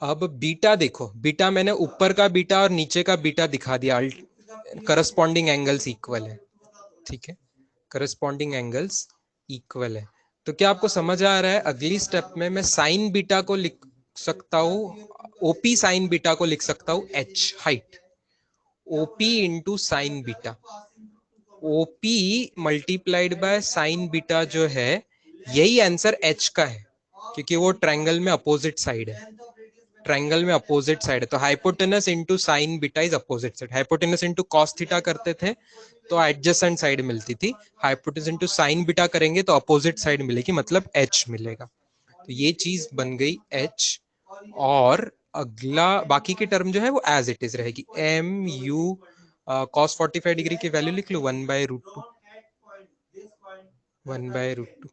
Speaker 1: अब बीटा देखो, बीटा मैंने ऊपर का बीटा और नीचे का बीटा दिखा दिया, करस्पॉन्डिंग एंगल्स इक्वल है, ठीक है, करस्पॉन्डिंग एंगल्स इक्वल है। तो क्या आपको समझ आ रहा है, अगली स्टेप में मैं साइन बीटा को लिख सकता हूँ, ओपी साइन बीटा को लिख सकता हूँ H height, OP into sine beta, OP multiplied by sign beta जो है, यही आंसर एच का है, क्योंकि वो ट्रायंगल में अपोजिट साइड है, ट्रायंगल में अपोजिट साइड है, तो hypotenuse into sine beta is opposite side. Hypotenuse into cos theta करते थे तो एडजेसेंट साइड मिलती थी, हाइपोटेनस इंटू साइन बीटा करेंगे तो अपोजिट साइड मिलेगी, मतलब एच मिलेगा। तो ये चीज बन गई एच, और अगला बाकी की टर्म जो है वो एज इट इज रहेगी, एम यू कॉस 45 डिग्री की वैल्यू लिख लो 1/√2, 1/√2।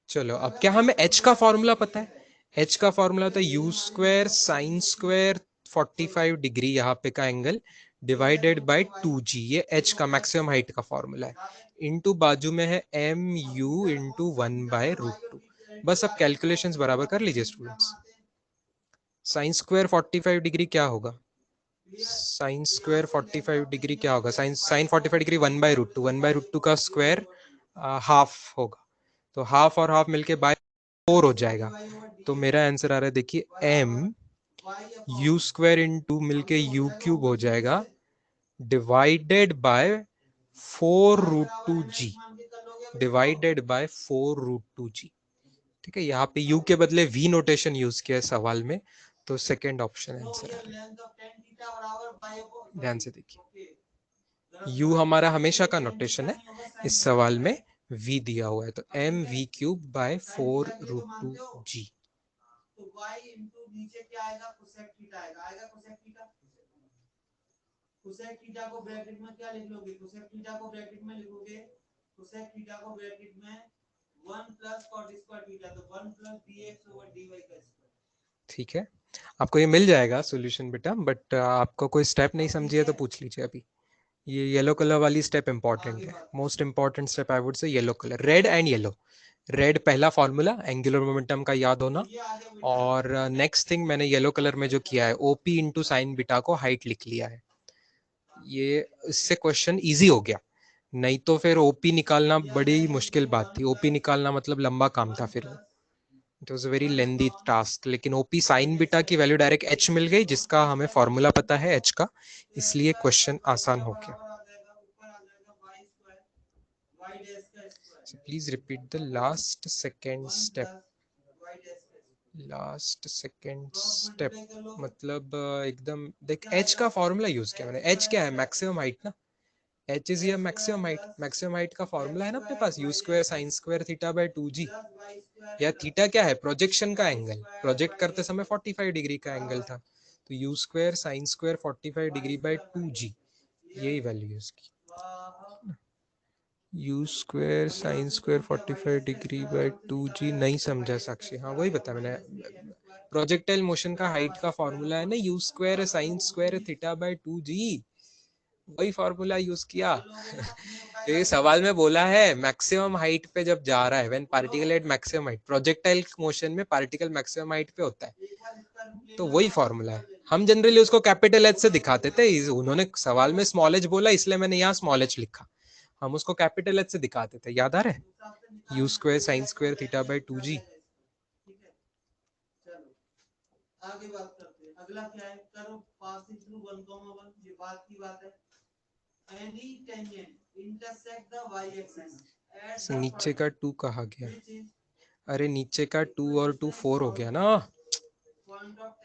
Speaker 1: चलो, अब क्या हमें एच का फॉर्मूला पता है, एच का फॉर्मूला होता है u square sine square 45 degree यहाँ पे का एंगल डिवाइडेड बाय 2g, ये एच का मैक्सिमम हाइट का फॉर्मूला है, इनटू बाजू में है एम यू इंटू 1/√2। बस अब कैलकुलेशंस बराबर कर लीजिए स्टूडेंट्स। साइन स्क्वायर 45 डिग्री क्या होगा, साइन स्क्वायर 45 डिग्री क्या होगा, साइन 45 डिग्री 1/√2, 1/√2 का स्क्वायर हाफ होगा, तो हाफ और हाफ मिलके बाय 4 हो जाएगा। तो मेरा आंसर आ रहा है, देखिए एम यू स्क्वायर इंटू मिलके यू क्यूब हो जाएगा divided by 4√2g, divided by 4√2g। ठीक है, यहाँ पे u के बदले v नोटेशन यूज किया है सवाल में, तो सेकेंड ऑप्शन आंसर है। ध्यान से देखिए, u हमारा हमेशा का नोटेशन है, इस सवाल में v दिया हुआ है, तो M we cube by 4√2g।
Speaker 2: तो y इनटू नीचे क्या आएगा, कोसेक थीटा आएगा, कोसेक थीटा। कोसेक थीटा को ब्रैकेट में क्या लिख लोगे, कोसेक थीटा को ब्रैकेट में लिखोगे, कोसेक थीटा को ब्रैकेट में 1 प्लस कॉट स्क्वायर थीटा, तो 1 प्लस dx ओवर dy का स्क्वायर।
Speaker 1: ठीक है, आपको ये मिल जाएगा सॉल्यूशन बेटा, बट आपको कोई स्टेप नहीं समझिए तो पूछ लीजिए अभी। ये येलो कलर वाली स्टेप इंपॉर्टेंट है, most important step I would say yellow colour, red and yellow. Red पहला फॉर्मूला एंगुलर मोमेंटम का याद होना, और नेक्स्ट थिंग मैंने येलो कलर में जो किया है ओपी इंटू साइन बीटा को हाइट लिख लिया है, ये इससे क्वेश्चन इजी हो गया, नहीं तो फिर ओपी निकालना बड़ी मुश्किल बात थी, ओपी निकालना मतलब लंबा काम था, फिर वो it was a very lengthy task. लेकिन ओपी साइन बीटा की वैल्यू डायरेक्ट एच मिल गई, जिसका हमें फॉर्मूला पता है एच का, इसलिए क्वेश्चन आसान हो गया। So please repeat the last second step, last second step, मतलब एकदम देख एच का फॉर्मूला यूज किया मैंने, एच क्या है, मैक्सिमम हाइट ना, एच इज ये मैक्सिमम हाइट, मैक्सिमम हाइट का फॉर्मूला है ना अपने पास, u square sine square theta by 2g, या थीटा क्या है, प्रोजेक्शन का एंगल, प्रोजेक्ट करते समय 45 डिग्री का एंगल था, तो you square sine square 45 degree by 2g, यही वैल्यू यूज की, you square sine square 45 degree by 2g, नहीं समझा साक्षी, हाँ वही बता मैंने, प्रोजेक्टाइल मोशन का हाइट का फॉर्मूला है ना you square sine square theta by 2g, वही फॉर्मूला यूज किया। ये सवाल में बोला है मैक्सिमम हाइट पे जब जा रहा है, when particle at maximum height, projectile motion में पार्टिकल मैक्सिमम हाइट पे होता है, तो वही फॉर्मूला है। हम जनरली उसको कैपिटल एच से दिखाते थे, उन्होंने सवाल में स्मॉल एच बोला इसलिए मैंने यहाँ स्मॉल एच लिखा, हम उसको कैपिटल एच से दिखाते थे, याद आ रहा है, u square sine square theta by 2g।
Speaker 2: आगे बात करते हैं, अगला क्या है, करो पासिंग थ्रू 1, 1, ये बात की बात है, any tangent intersect the y axis,
Speaker 1: So, नीचे का 2 कहाँ गया? अरे नीचे का 2 और 2 4 हो गया ना।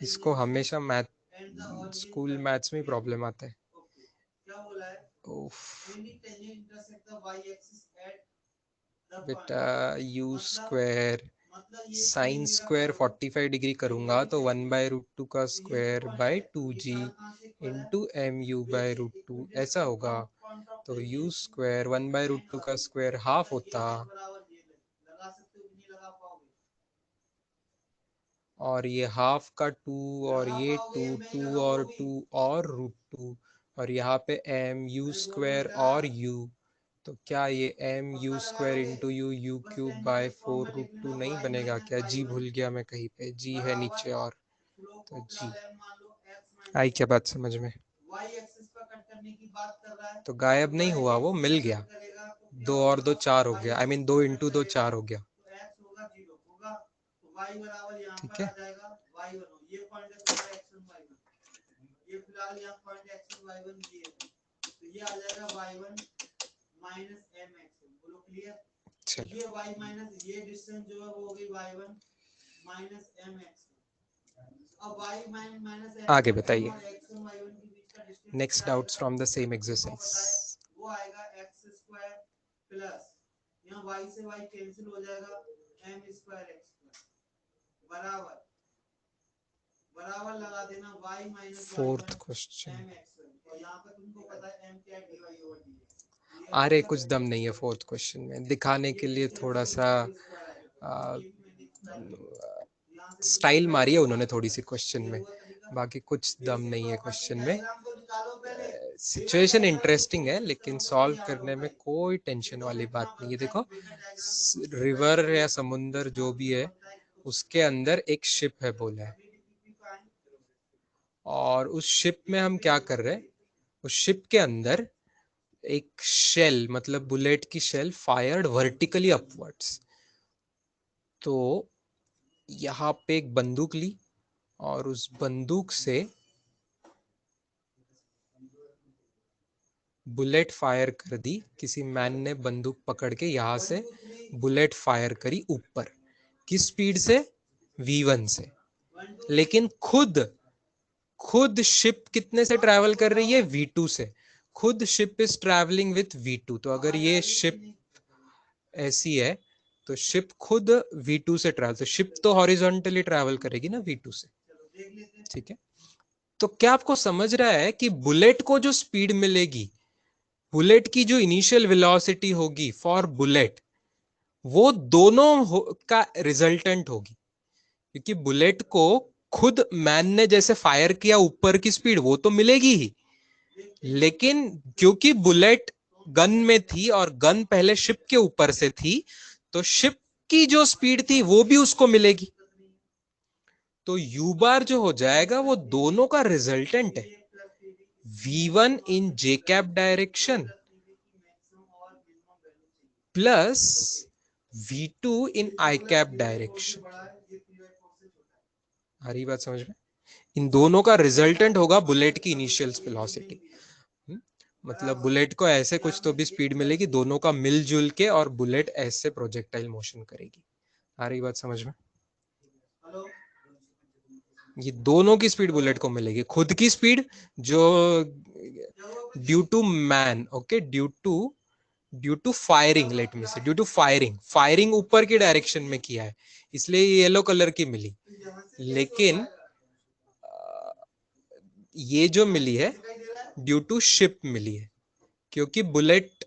Speaker 1: इसको हमेशा मैथ स्कूल मैथ्स में प्रॉब्लम आता है।
Speaker 2: क्या बोला है?
Speaker 1: बेटा u square sine square 45 degree करूंगा तो 1/√2 का square by 2g into mu/√2 ऐसा होगा। तो u स्क्वायर 1/√2 का स्क्वायर हाफ होता और ये हाफ का 2 और ये 2 और 2 और √2 और यहाँ पे mu स्क्वायर और u, तो क्या ये mu square into u cube by 4√2 नहीं बनेगा क्या? जी भूल गया मैं कहीं पे, जी है नीचे और, तो जी आई क्या बात समझ में? तो गायब नहीं हुआ, वो मिल गया। 2 और 2 4 हो गया, आई मीन 2 इंटू 2 4 हो गया। ठीक है, ये फिलहाल यहाँ पॉइंट x1 y1 ये है, तो ये आ जाएगा y1 माइनस mx1। बोलो क्लियर? ये y माइनस ये डिस्टेंस जो है वो हो गई y1 माइनस mx1। अब y माइनस आगे बताइए। x1 y1 के बीच का distance next doubts from the same exercise. वो आएगा x स्क्वायर प्लस यहाँ y से y कैंसिल हो जाएगा m स्क्वायर x स्क्वायर बराबर बराबर लगा देना y माइनस फोर्थ क्वेश्चन। और यहाँ पे तुमको पता है m क्या dy ओवर dy। अरे कुछ दम नहीं है फोर्थ क्वेश्चन में, दिखाने के लिए थोड़ा सा स्टाइल मारी है उन्होंने थोड़ी सी क्वेश्चन में, बाकी कुछ दम नहीं है क्वेश्चन में। सिचुएशन इंटरेस्टिंग है लेकिन सॉल्व करने में कोई टेंशन वाली बात नहीं है। देखो रिवर या समुंदर जो भी है उसके अंदर एक शिप है बोला है, और उस शिप में हम क्या कर रहे हैं, उस शिप के अंदर एक शेल मतलब बुलेट की शेल फायर्ड वर्टिकली अपवर्ड्स। तो यहाँ पे एक बंदूक ली और उस बंदूक से बुलेट फायर कर दी, किसी मैन ने बंदूक पकड़ के यहाँ से बुलेट फायर करी ऊपर, किस स्पीड से? v1 से। लेकिन खुद शिप कितने से ट्रैवल कर रही है? v2 से। खुद ship is travelling with v2। तो अगर ये शिप ऐसी है तो शिप खुद v2 से ट्रैवल, तो शिप तो हॉरिजॉन्टली ट्रैवल करेगी ना v2 से। ठीक है, तो क्या आपको समझ रहा है कि बुलेट को जो स्पीड मिलेगी, बुलेट की जो इनिशियल वेलोसिटी होगी फॉर बुलेट, वो दोनों का रिजल्टेंट होगी। क्योंकि बुलेट को खुद मैन ने जैसे फायर किया ऊपर की स्पीड वो तो मिलेगी ही, लेकिन क्योंकि बुलेट गन में थी और गन पहले शिप के ऊपर से थी, तो शिप की जो स्पीड थी वो भी उसको मिलेगी। तो यू बार जो हो जाएगा वो दोनों का रिजल्टेंट है, v1 इन जे कैप डायरेक्शन प्लस v2 इन आई कैप डायरेक्शन। आ रही बात समझ में? इन दोनों का रिजल्टेंट होगा बुलेट की इनिशियल वेलोसिटी। मतलब बुलेट को ऐसे कुछ तो भी स्पीड मिलेगी, दोनों का मिलजुल के, और बुलेट ऐसे प्रोजेक्टाइल मोशन करेगी। आ रही बात समझ में? ये दोनों की स्पीड बुलेट को मिलेगी, खुद की स्पीड जो due to man, okay, due to firing, let me say, due to firing ऊपर की डायरेक्शन में किया है इसलिए ये येलो कलर की मिली। लेकिन ये जो मिली है ड्यू टू शिप मिली है, क्योंकि बुलेट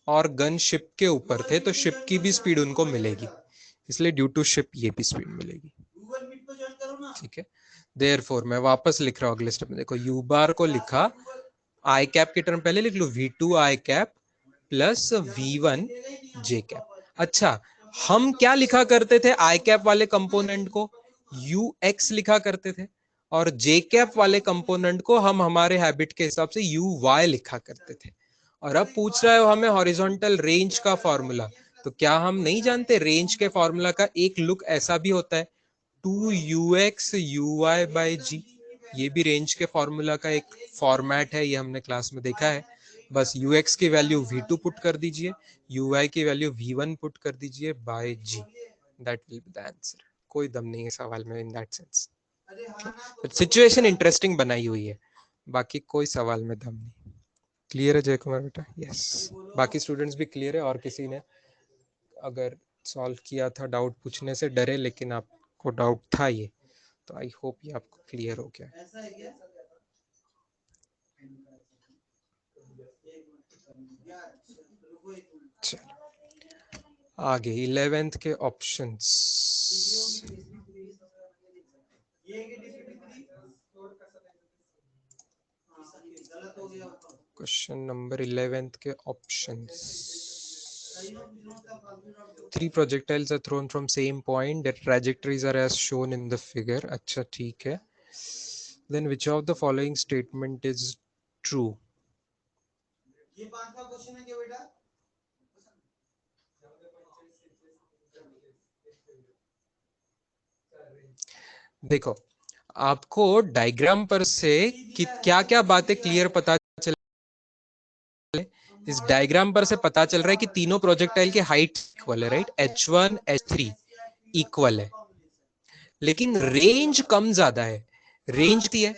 Speaker 1: और गन शिप के ऊपर थे तो शिप की भी स्पीड उनको मिलेगी, इसलिए ड्यू टू शिप ये भी स्पीड मिलेगी। ठीक है, देयरफॉर मैं वापस लिख रहा हूं अगले स्टेप में। देखो यू बार को लिखा, आई कैप की टर्म पहले लिख लो, v2 आई कैप प्लस v1 जे कैप। अच्छा, हम क्या लिखा करते थे आई कैप वाले कंपोनेंट को? ux लिखा करते थे, और जे कैप वाले कंपोनेंट को हम हमारे हैबिट के हिसाब से uy लिखा करते थे। और अब पूछ रहा है हमें हॉरिजॉन्टल रेंज का फॉर्मूला, तो क्या हम नहीं जानते रेंज के फॉर्मूला का एक लुक ऐसा भी होता है, 2ux uy by g। ये भी रेंज के फॉर्मूला का एक फॉर्मेट है, ये हमने क्लास में देखा है। बस ux की वैल्यू v2 पुट कर दीजिए, ui की वैल्यू v1 पुट कर दीजिए by g, that will be the answer. कोई दम नहीं है सवाल में in that sense, situation interesting बनाई हुई है, बाकी कोई सवाल में दम नहीं। क्लियर है जय कुमार बेटा? यस, बाकी स्टूडेंट्स भी क्लियर है? और किसी ने अगर सॉल्व किया था, डाउट पूछने से डरे लेकिन आपको डाउट था ये, तो आई होप ये आपको क्लियर हो गया। चलो आगे 11th के ऑप्शंस। क्वेश्चन नंबर 11th के options. 3 projectiles are thrown from same point, their trajectories are as shown in the figure। अच्छा ठीक है, then which of the following statement is true?
Speaker 2: ये 5वां क्वेश्चन है क्या बेटा?
Speaker 1: देखो, आपको डायग्राम पर से क्या क्या बातें क्लियर पता चल, इस डायग्राम पर से पता चल रहा है कि तीनों प्रोजेक्टाइल की हाइट इक्वल है, राइट? h1 h3 इक्वल है, लेकिन रेंज कम ज्यादा है। रेंज की है,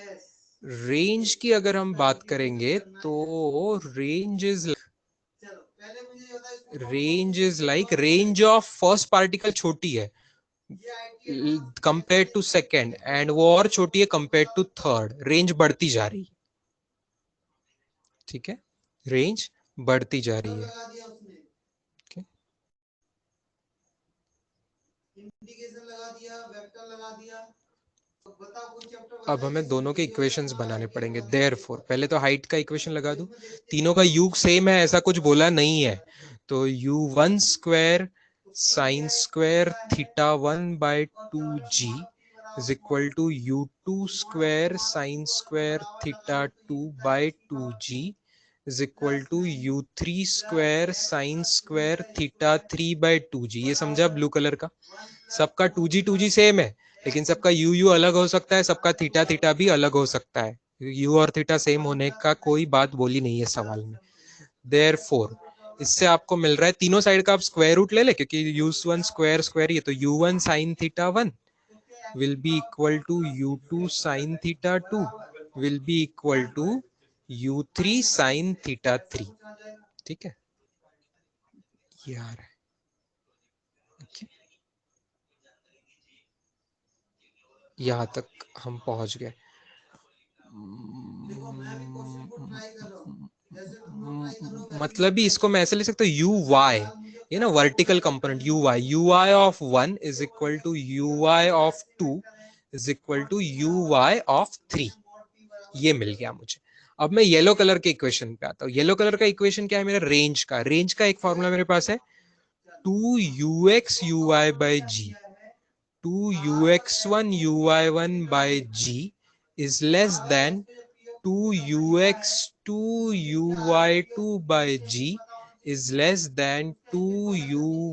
Speaker 1: रेंज की अगर हम बात करेंगे तो range is like range of first particle छोटी है कंपेयर टू सेकेंड, एंड वो और छोटी है कंपेयर टू थर्ड। रेंज बढ़ती जा रही है, ठीक है, रेंज बढ़ती जा रही है। okay?
Speaker 2: इंडिकेशन लगा दिया, वेक्टर लगा दिया, तो बताओ कोई चैप्टर।
Speaker 1: अब हमें दोनों के इक्वेशंस बनाने पड़ेंगे। देयरफॉर पहले तो हाइट का इक्वेशन लगा दूं, तीनों का यूग सेम है ऐसा कुछ बोला नहीं है, तो u1 square sine square theta 1 by 2g is equal to u2 square sine square theta 2 by 2g is equal to u3 square sine square theta 3 by 2g। ये समझा ब्लू कलर का? सबका 2g सेम है, लेकिन सबका you अलग हो सकता है, सबका थीटा थीटा भी अलग हो सकता है। यू और थीटा सेम होने का कोई बात बोली नहीं है सवाल में। देयरफॉर इससे आपको मिल रहा है, तीनों साइड का आप स्क्वायर रूट ले ले, क्योंकि u1 स्क्वायर स्क्वायर ये तो u1 sine theta 1 will be equal to u2 sin theta 2 will be equal to u3 sin theta 3। ठीक है, ये आ रहा है। okay? यहां तक हम पहुंच गए। मतलब भी इसको मैं ऐसे ले सकता हूँ यू वाई, ये ना vertical component u y of 1 is equal to u y of 2 is equal to u y of 3। ये मिल गया मुझे। अब मैं येलो कलर के इक्वेशन पे आता हूँ। येलो कलर का इक्वेशन क्या है मेरा? रेंज का। रेंज का एक फॉर्मूला मेरे पास है 2ux uy by g, 2ux1 uy1 by g is less than 2ux2 uy2 by g is less than 2ux3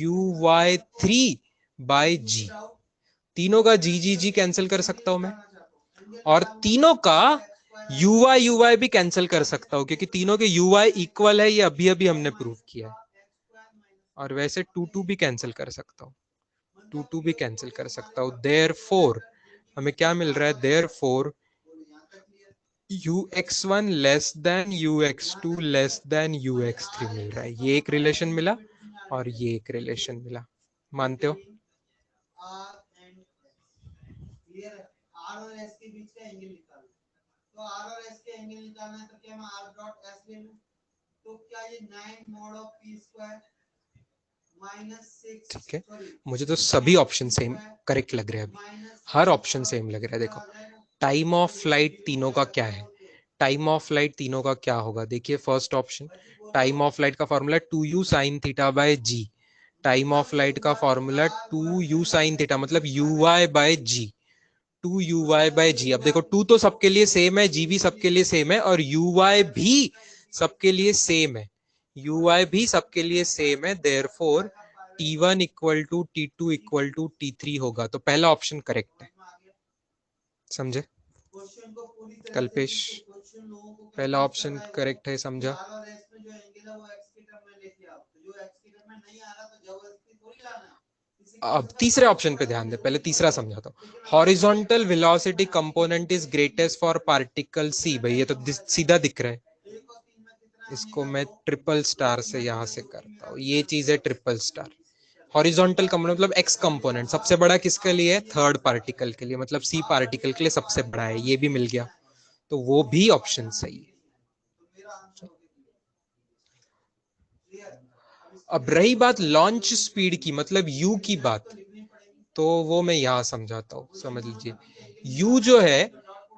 Speaker 1: uy3 by g। तीनों का जी कैंसिल कर सकता हूं मैं, और तीनों का ui भी कैंसिल कर सकता हूं, क्योंकि तीनों के ui इक्वल है, ये अभी अभी हमने प्रूव किया है। और वैसे 2 भी कैंसिल कर सकता हूं, 2 भी कैंसिल कर सकता हूं। देयरफॉर हमें क्या मिल रहा है? Therefore ux1 less than ux2 less than ux3 मिल रहा है। ये एक रिलेशन मिला और ये एक रिलेशन मिला। मानते हो?
Speaker 2: आर और एस के बीच का एंगल निकालना, तो आर और एस के एंगल निकालना है, तो क्या मैं आर डॉट एस ले लूं? तो क्या ये 9 mod of p square minus 6,
Speaker 1: ठीक है, मुझे तो सभी ऑप्शन सेम करेक्ट लग रहे हैं अभी, हर ऑप्शन सेम लग रहा है। देखो टाइम ऑफ फ्लाइट तीनों का क्या है? टाइम ऑफ फ्लाइट तीनों का क्या होगा? देखिए first option, time of flight का formula 2u sin theta by g। Time of flight का फॉर्मूला 2u sin थीटा मतलब uy by g, 2uy by g। अब देखो 2 तो सबके लिए सेम है, g भी सबके लिए सेम है, और uy भी सबके लिए सेम है, uy भी सबके लिए सेम है। Therefore t1 equal to t2 equal to t3 होगा। तो पहला ऑप्शन करेक्ट है, समझे?
Speaker 2: क्वेश्चन को पूरी तरह
Speaker 1: कल्पेश,
Speaker 2: से क्वेश्चन लोगों को
Speaker 1: पहला ऑप्शन करेक्ट है, समझा?
Speaker 2: लाल और एक्स में जो एंगल है वो एक्स की टर्म में लेके आओ, तो जो एक्स की टर्म में नहीं आ रहा तो जबरदस्ती थोड़ी लाना है।
Speaker 1: अब तीसरे ऑप्शन पे ध्यान दे, पहले तीसरा समझाता हूँ। Horizontal velocity component is greatest for particle c. भाई ये तो सीधा दिख रहा है, इसको मैं ट्रिपल स्टार से यहां से करता हूँ, ये चीज है ट्रिपल स्टार। हॉरिजॉन्टल कंपोनेंट मतलब एक्स कंपोनेंट सबसे बड़ा किसके लिए है? थर्ड पार्टिकल के लिए, मतलब सी पार्टिकल के लिए सबसे बड़ा है, ये भी मिल गया, तो वो भी ऑप्शन सही है। अब रही बात लॉन्च स्पीड की, मतलब यू की बात, तो वो मैं यहां समझाता हूं, समझ लीजिए। यू जो है,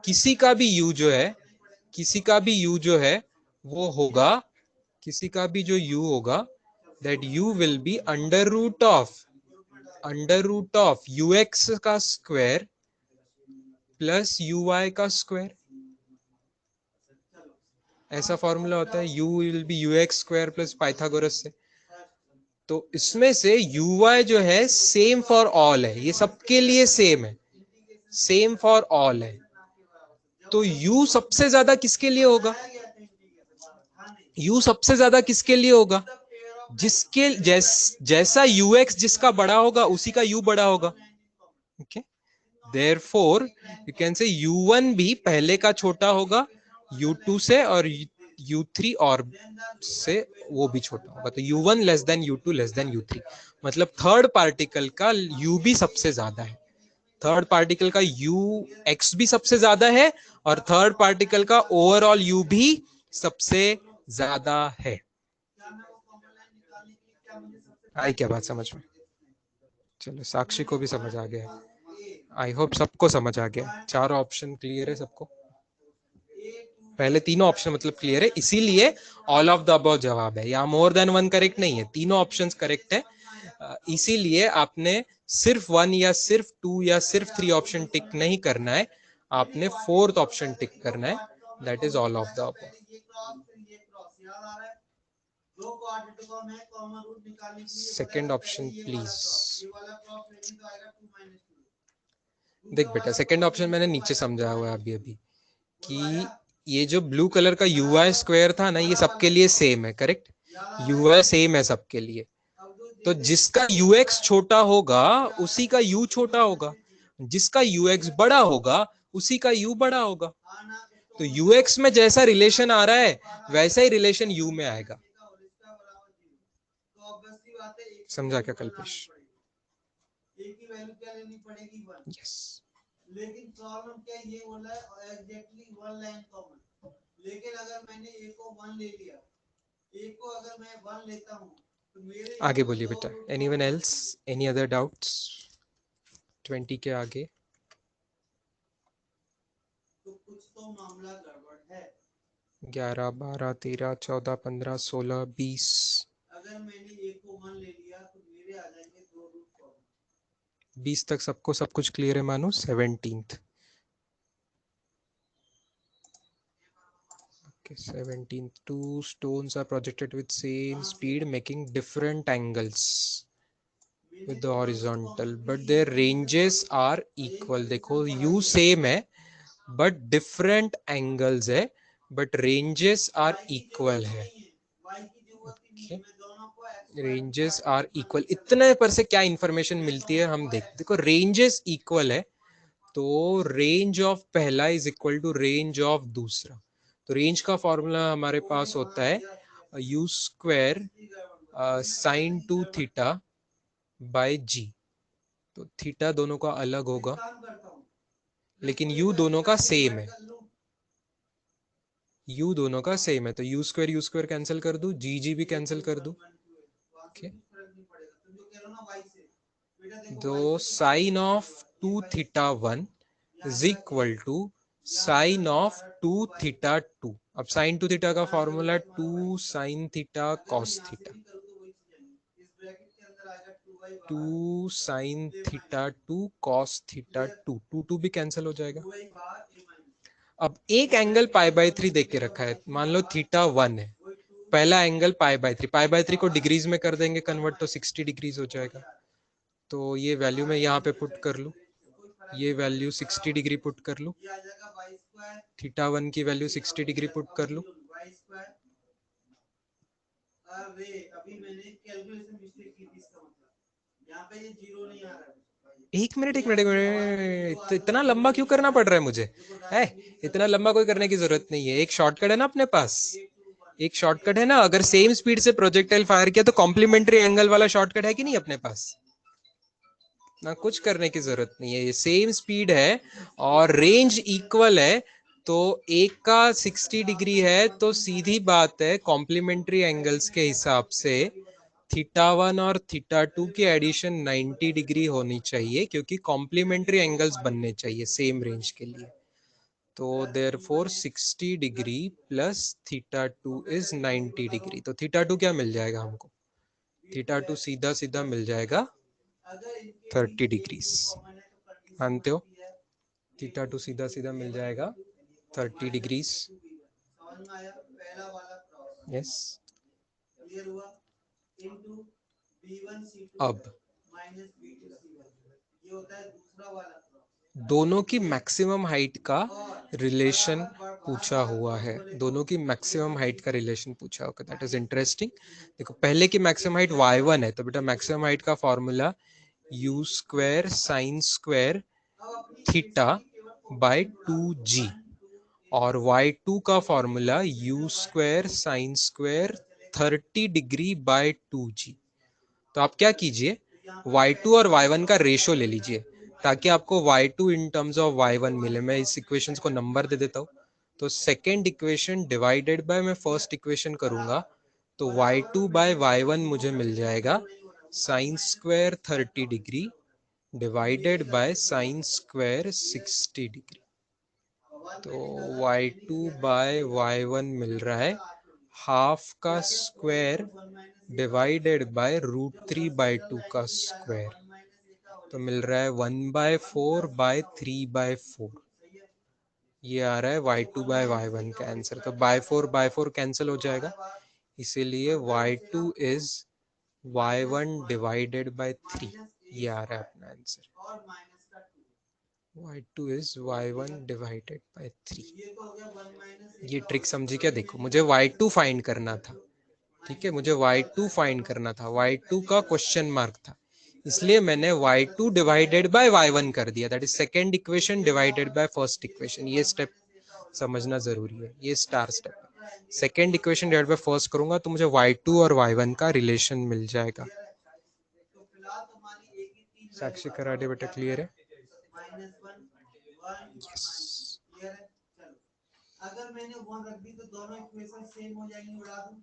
Speaker 1: किसी का भी यू जो है, किसी का भी यू जो है वो होगा, किसी का भी जो यू होगा, that u will be under root of u x का स्क्वायर प्लस यू वाई का स्क्वायर। ऐसा फॉर्मूला होता है, u will be u x square plus Pythagoras से। तो इसमें से यू वाई जो है सेम फॉर ऑल है, ये सबके लिए सेम है, सेम फॉर ऑल है। तो u सबसे ज्यादा किसके लिए होगा? u सबसे ज्यादा किसके लिए होगा? जिसके जैसा ux जिसका बड़ा होगा उसी का u बड़ा होगा। Okay, therefore you can say u1 भी पहले का छोटा होगा u2 से, और u3 और से वो भी छोटा होगा, तो u1 less than u2 less than u3। मतलब थर्ड पार्टिकल का u भी सबसे ज्यादा है, थर्ड पार्टिकल का यू एक्स भी सबसे ज्यादा है, और थर्ड पार्टिकल का ओवरऑल यू भी सबसे ज्यादा है। आई क्या बात समझ में? चलो, साक्षी को भी समझ आ गया है, आई होप सबको समझ आ गया। चारों ऑप्शन क्लियर है सबको? पहले तीनों ऑप्शन मतलब क्लियर है, इसीलिए ऑल ऑफ द अबव जवाब है, यहाँ मोर देन वन करेक्ट नहीं है, तीनों ऑप्शंस करेक्ट है। इसीलिए आपने सिर्फ वन या सिर्फ टू या सिर्फ थ्री ऑप्शन टिक नहीं करना है, आपने फोर्थ ऑप्शन टिक करना है, that is all of the above. Second option please. देख बेटा, सेकेंड ऑप्शन मैंने नीचे समझाया हुआ है अभी अभी, कि ये जो ब्लू कलर का यू वाई स्क्वायर था ना, ये सबके लिए सेम है, करेक्ट? यू वाई सेम है सबके लिए, तो जिसका यू एक्स छोटा होगा उसी का यू छोटा होगा, जिसका यू एक्स बड़ा होगा उसी का यू बड़ा होगा। तो यू एक्स में जैसा रिलेशन आ रहा है वैसा ही रिलेशन यू में आएगा। समझा क्या कल्पेश? यस।
Speaker 2: लेकिन प्रॉब्लम क्या ये बोला है एग्जैक्टली वन लाइन कॉमन, लेकिन अगर मैंने ए को वन ले लिया, ए को अगर मैं वन लेता हूँ तो मेरे
Speaker 1: आगे बोलिए बेटा, anyone else, any other doubts 20 के आगे?
Speaker 2: तो कुछ तो मामला गड़बड़ है।
Speaker 1: 11 12 13 14 15 16 20।
Speaker 2: अगर मैंने ए को वन ले लिया तो मेरे आ जाएंगे दो रूट कॉमन।
Speaker 1: 20 तक सबको सब कुछ क्लियर है मानो? 17th 17th, two stones are projected with same speed making different angles with the horizontal but their ranges are equal। देखो u same है but different angles है, but ranges are equal है। okay? ranges are equal, इतने पर से क्या information मिलती है हम देखो, ranges equal है तो रेंज ऑफ पहला is equal to range of दूसरा। तो रेंज का फॉर्मूला हमारे पास होता है u square sine two theta by g. तो थीटा दोनों का अलग होगा लेकिन यू दोनों का सेम है, यू दोनों का सेम है, तो यू स्क्वायर कैंसिल कर दू, जी जी भी कैंसिल कर दू। okay? तो sine of two theta one is equal to sine of two theta two. अब साइन टू थीटा का formula two sine theta cos theta, two sine theta two cos theta two, two two भी cancel हो जाएगा। अब एक angle pi by 3 देख के रखा है, मान लो थीटा 1 है, पहला एंगल पाई बाय 3 को डिग्रीज में कर देंगे कन्वर्ट तो 60 डिग्रीज हो जाएगा। तो ये वैल्यू मैं यहाँ पे पुट कर लू, ये वैल्यू 60 डिग्री पुट कर लू, थीटा 1 की वैल्यू 60 डिग्री पुट कर लूं।
Speaker 2: अरे अभी मैंने कैलकुलेशन मिस्टेक की थी, इसका मतलब यहाँ पे ये जीरो नहीं आ रहा है।
Speaker 1: एक मिनट इतना लंबा क्यों करना पड़ रहा है मुझे? इतना लंबा कोई करने की जरूरत नहीं है, एक शॉर्टकट है ना अपने पास, एक शॉर्टकट है ना। अगर सेम स्पीड से प्रोजेक्टाइल फायर किया तो कॉम्प्लीमेंट्री एंगल वाला शॉर्टकट है कि नहीं अपने पास? ना कुछ करने की जरूरत नहीं है, ये सेम स्पीड है और रेंज इक्वल है, तो एक का 60 डिग्री है, तो सीधी बात है कॉम्प्लीमेंट्री एंगल्स के हिसाब से थीटा 1 और थीटा 2 की एडिशन 90 डिग्री होनी चाहिए, क्योंकि कॉम्प्लीमेंट्री एंगल्स बनने चाहिए सेम रेंज के लिए। तो therefore 60 degree plus theta 2 is 90 degree. तो थीटा 2 क्या मिल जाएगा हमको? थीटा 2 सीधा सीधा मिल जाएगा 30 डिग्रीज। मानते हो? थीटा 2 सीधा सीधा मिल जाएगा 30 डिग्रीज। यस। अब दोनों की मैक्सिमम हाइट का रिलेशन पूछा हुआ है, दोनों की मैक्सिमम हाइट का रिलेशन पूछा होगा, दैट इज इंटरेस्टिंग। देखो पहले की मैक्सिमम हाइट y1 है, तो बेटा मैक्सिमम हाइट का formula u square sine square theta by 2g, और y2 का formula u square sine square 30 degree by 2g। तो आप क्या कीजिए, y2 और y1 का रेशो ले लीजिए, ताकि आपको y2 in terms of y1 मिले। मैं इस इक्वेशन को नंबर दे देता हूँ। तो सेकेंड इक्वेशन डिवाइडेड बाय मैं फर्स्ट इक्वेशन करूंगा, तो y2 बाय y1 मुझे मिल जाएगा sine square 30 degree divided by sine square 60 degree. तो y2 बाय y1 मिल रहा है हाफ का स्क्वायर डिवाइडेड बाय √3 बाय 2 का स्क्वायर, तो मिल रहा है 1/4 बाय 3/4। ये आ रहा है y2 बाय y1 का आंसर। तो बाय 4 कैंसिल हो जाएगा, इसीलिए y2 is y1 divided by 3। ये आ रहा है अपना answer, y2 is y1 divided by 3। ये ट्रिक समझी क्या? देखो मुझे y2 फाइंड करना था, ठीक है, मुझे y2 फाइंड करना था, y2 का क्वेश्चन मार्क था, इसलिए मैंने y2 डिवाइडेड बाय y1 कर दिया, that is second equation divided by first equation. ये स्टेप समझना जरूरी है, ये स्टार स्टेप है। Second equation divided by first करूंगा तो मुझे y2 और y1 का रिलेशन मिल जाएगा। साक्षी कराटे बेटा क्लियर है? Yes.
Speaker 2: अगर मैंने 1 रख दी तो दोनों इक्वेशन सेम हो जाएंगी, उड़ा दूं।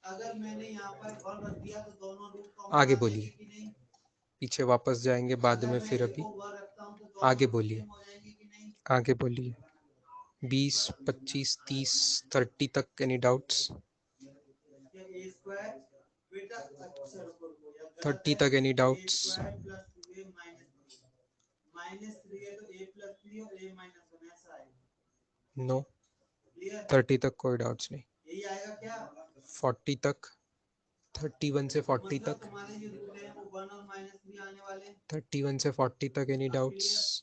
Speaker 2: अगर मैंने यहाँ पर 1 रख दिया तो दोनों रूट कॉमन
Speaker 1: आगे बोलिए, पीछे वापस जाएंगे बाद में, फिर अभी आगे बोलिए, आगे बोलिए। 20, 25, 30, 30 तक एनी डाउट्स? 30 तक एनी डाउट्स? नो, 30 तक कोई डाउट्स नहीं। 40 तक, 31 से 40 तक, 31 से 40 तक एनी डाउट्स?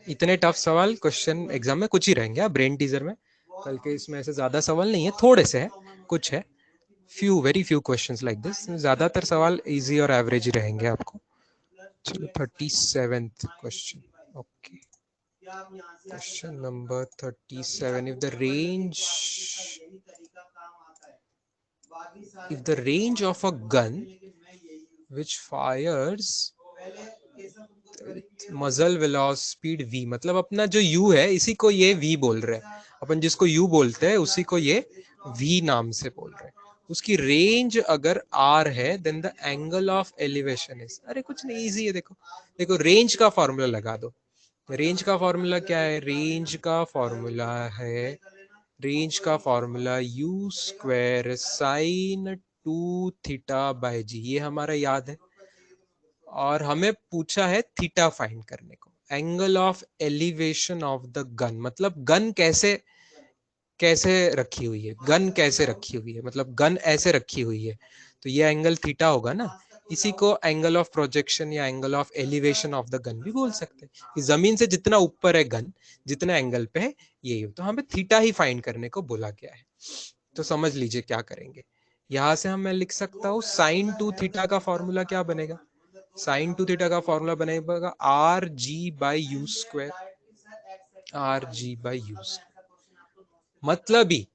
Speaker 1: इतने टफ सवाल क्वेश्चन एग्जाम में कुछ ही रहेंगे, ब्रेन टीजर में कल के इसमें ऐसे ज्यादा सवाल नहीं है, थोड़े से है, कुछ है, few very few questions like this, ज्यादातर सवाल इजी और एवरेज ही रहेंगे आपको। चलो 37th question, okay, question number 37। if the range of a gun which fires मजल वेलोसिटी स्पीड v, मतलब अपना जो u है इसी को ये v बोल रहे हैं, अपन जिसको u बोलते हैं उसी को ये v नाम से बोल रहे हैं, उसकी रेंज अगर r है then the angle of elevation is, अरे कुछ नहीं, इजी है। देखो देखो रेंज का फॉर्मूला लगा दो। रेंज का फॉर्मूला क्या है? रेंज का फॉर्मूला है, रेंज का formula u square sine 2 theta by g, ये हमारा याद है। और हमें पूछा है थीटा फाइंड करने को, angle of elevation of the gun, मतलब गन कैसे कैसे रखी हुई है, गन कैसे रखी हुई है, मतलब गन ऐसे रखी हुई है, तो ये एंगल थीटा होगा ना, इसी को एंगल ऑफ प्रोजेक्शन या angle of elevation of the gun भी बोल सकते हैं कि जमीन से जितना ऊपर है गन, जितना एंगल पे है यही, तो हमें थीटा ही फाइंड करने को बोला गया है। तो समझ लीजिए क्या करेंगे, यहां से हम मैं लिख सकता हूं साइन टू थीटा का फॉर्मूला क्या बनेगा, साइन टू थीटा का फॉर्मूला बनेगा R G by you square, R G by you square. मतलब ही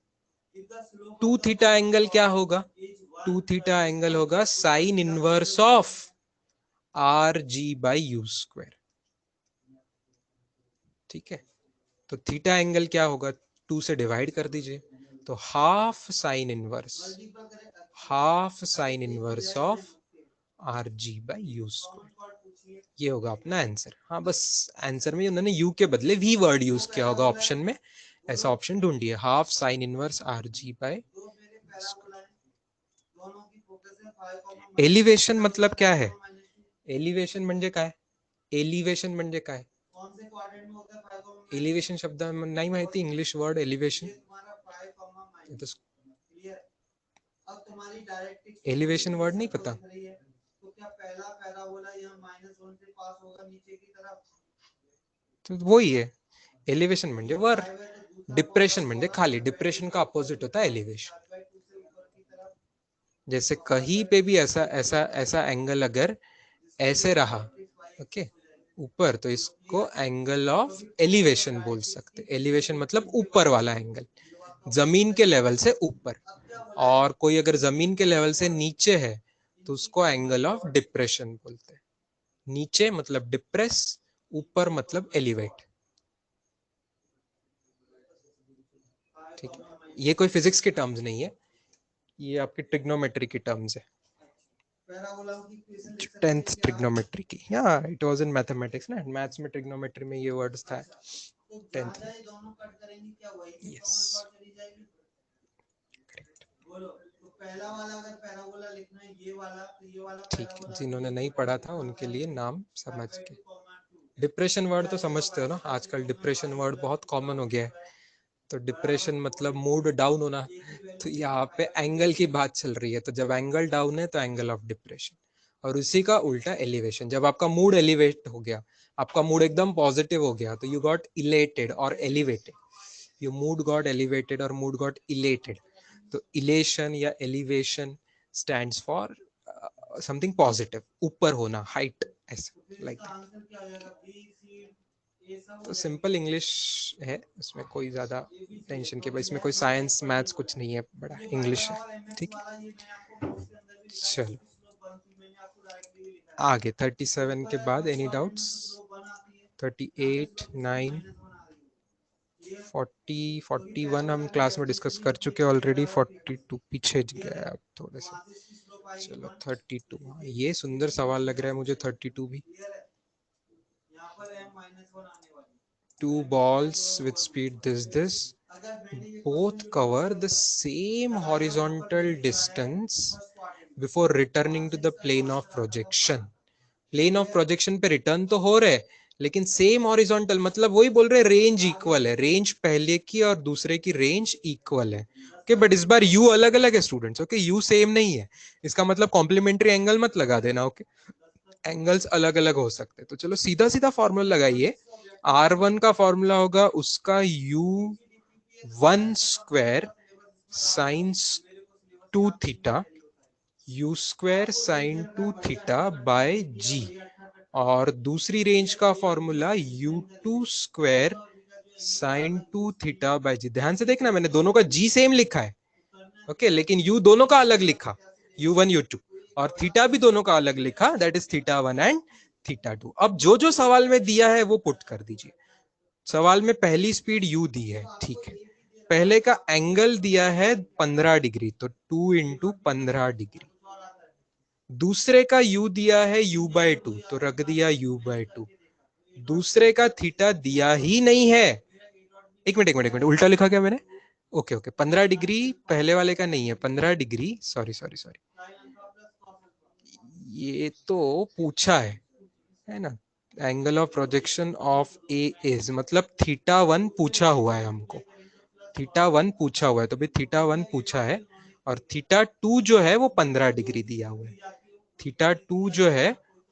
Speaker 1: टू थीटा एंगल क्या होगा, टू थीटा एंगल होगा sign inverse of R G by you square. ठीक है, तो थीटा एंगल क्या होगा, टू से डिवाइड कर दीजिए, तो half sine inverse, half sine inverse of R G by you square, ये होगा अपना आंसर। हाँ बस आंसर में उन्होंने यू के बदले वी वर्ड यूज किया होगा ऑप्शन में, ऐसा ऑप्शन ढूंढिए, half sine inverse R G by. Elevation मतलब काय है, एलिवेशन म्हणजे काय, एलिवेशन म्हणजे काय, एलिवेशन शब्द नाही माहिती, English word elevation, elevation word नहीं पता, तो क्या पहला पैराबोला यहाँ -1 से पास होगा नीचे की तरफ, तो वही है एलिवेशन म्हणजे वर, डिप्रेशन म्हणजे खाली, डिप्रेशन का अपोजिट होता है एलिवेशन। जैसे कहीं पे भी ऐसा ऐसा ऐसा एंगल अगर ऐसे रहा ओके ऊपर, तो इसको एंगल ऑफ एलिवेशन बोल सकते, एलिवेशन मतलब ऊपर वाला एंगल, जमीन के लेवल से ऊपर, और कोई अगर जमीन के लेवल से नीचे है तो उसको एंगल ऑफ डिप्रेशन बोलते हैं, नीचे मतलब डिप्रेस, ऊपर मतलब एलिवेट। ठीक है, ये कोई फिजिक्स के टर्म्स नहीं है, ये आपकी ट्रिग्नोमेट्री की टर्म्स है, 10th ट्रिग्नोमेट्री की, या इट वाज इन मैथमेटिक्स ना, मैथ्स में ट्रिग्नोमेट्री में ये वर्ड्स था 10th में। यस ठीक है, जिन्होंने नहीं पढ़ा था उनके लिए नाम समझ के, डिप्रेशन वर्ड तो समझते हो ना, आजकल डिप्रेशन वर्ड बहुत कॉमन हो गया है, तो डिप्रेशन मतलब मूड डाउन होना, तो यहाँ पे एंगल की बात चल रही है, तो जब एंगल डाउन है तो एंगल ऑफ डिप्रेशन, और उसी का उल्टा एलिवेशन, जब आपका मूड एलिवेट हो गया, आपका मूड एकदम पॉजिटिव हो गया, तो यू गॉट इलेटेड और elevated, your mood got elevated or mood got elated, तो इलेशन या elevation stands for something positive, ऊपर होना, हाइट, ऐसा लाइक तो सिंपल इंग्लिश है, इसमें कोई ज्यादा टेंशन के, इसमें कोई साइंस मैथ्स कुछ नहीं है, बड़ा इंग्लिश है। ठीक है, चलो आगे 37 के बाद एनी डाउट्स, 38, 9, 40, 41 हम क्लास में डिस्कस कर चुके ऑलरेडी, 42 पीछे गया थोड़े से, चलो 32, ये सुंदर सवाल लग रहा है मुझे 32 भी, 2 balls with speed this both cover the same horizontal distance before returning to the plane of projection, plane of projection पे रिटर्न तो हो रहे, लेकिन सेम हॉरिजॉन्टल, मतलब वही बोल रहे रेंज इक्वल है, रेंज पहले की और दूसरे की रेंज इक्वल है, ओके बट इस बार यू अलग अलग है स्टूडेंट्स, ओके यू सेम नहीं है, इसका मतलब कॉम्प्लीमेंट्री एंगल मत लगा देना, ओके एंगल्स अलग अलग हो सकते हैं। तो चलो सीधा सीधा फॉर्मूला लगाइए, R1 का फॉर्मूला होगा उसका U1 square sine 2 theta, U square sine 2 theta by g, और दूसरी रेंज का formula U2 square sine 2 theta by g. ध्यान से देखना मैंने दोनों का जी सेम लिखा है, ओके लेकिन U दोनों का अलग लिखा, U1 U2, और थीटा भी दोनों का अलग लिखा, that is theta 1 and theta 2। अब जो जो सवाल में दिया है वो पुट कर दीजिए, सवाल में पहली स्पीड U दी है, ठीक है, पहले का एंगल दिया है 15 डिग्री, तो 2 इंटू 15 डिग्री, दूसरे का U दिया है U/2, तो रख दिया U/2, दूसरे का थीटा दिया ही नहीं है, एक मिनट उल्टा लिखा क्या मैंने, ओके 15 डिग्री पहले वाले का नहीं है, 15 डिग्री, सॉरी, ये तो पूछा है ना, angle of projection of A is, मतलब थीटा 1 पूछा हुआ है हमको, थीटा 1 पूछा हुआ है, तो भाई थीटा 1 पूछा है, और थीटा 2 जो है वो 15 डिग्री दिया हुआ है, थीटा 2 जो है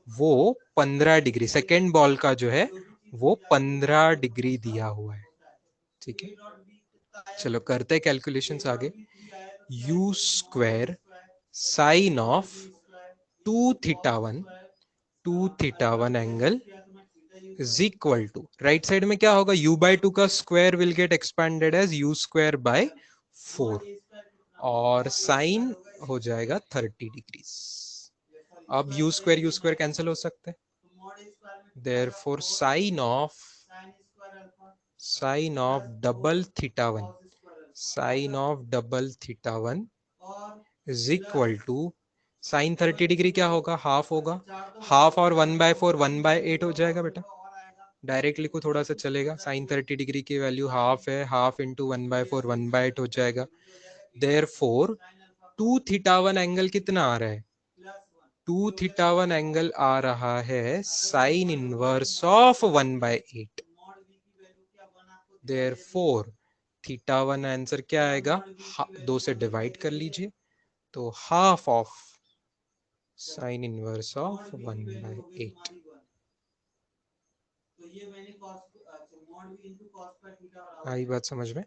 Speaker 1: वो 15 डिग्री, सेकेंड बॉल का जो है वो 15 डिग्री दिया हुआ है, ठीक है। चलो करते हैं कैलकुलेशंस आगे। u square sine of 2 theta 1 angle is equal to, right side में क्या होगा, u/2 का square will get expanded as u square by 4 और साइन हो जाएगा 30 डिग्री। अब u स्क्वायर कैंसिल हो सकते हैं, therefore sine of double theta 1 is equal to sine 30 degree क्या होगा, हाफ होगा, हाफ और 1/4 1/8 हो जाएगा बेटा, डायरेक्ट लिखो थोड़ा सा चलेगा, साइन 30 डिग्री की वैल्यू हाफ है, हाफ इंटू 1/4 1/8 हो जाएगा, देयरफॉर 2θ1 एंगल कितना आ रहा है, 2θ1 एंगल आ रहा है sine inverse of 1/8, therefore θ1 answer क्या आएगा, 2 से डिवाइड कर लीजिए तो half of sine inverse of 1/8। आई बात समझ में?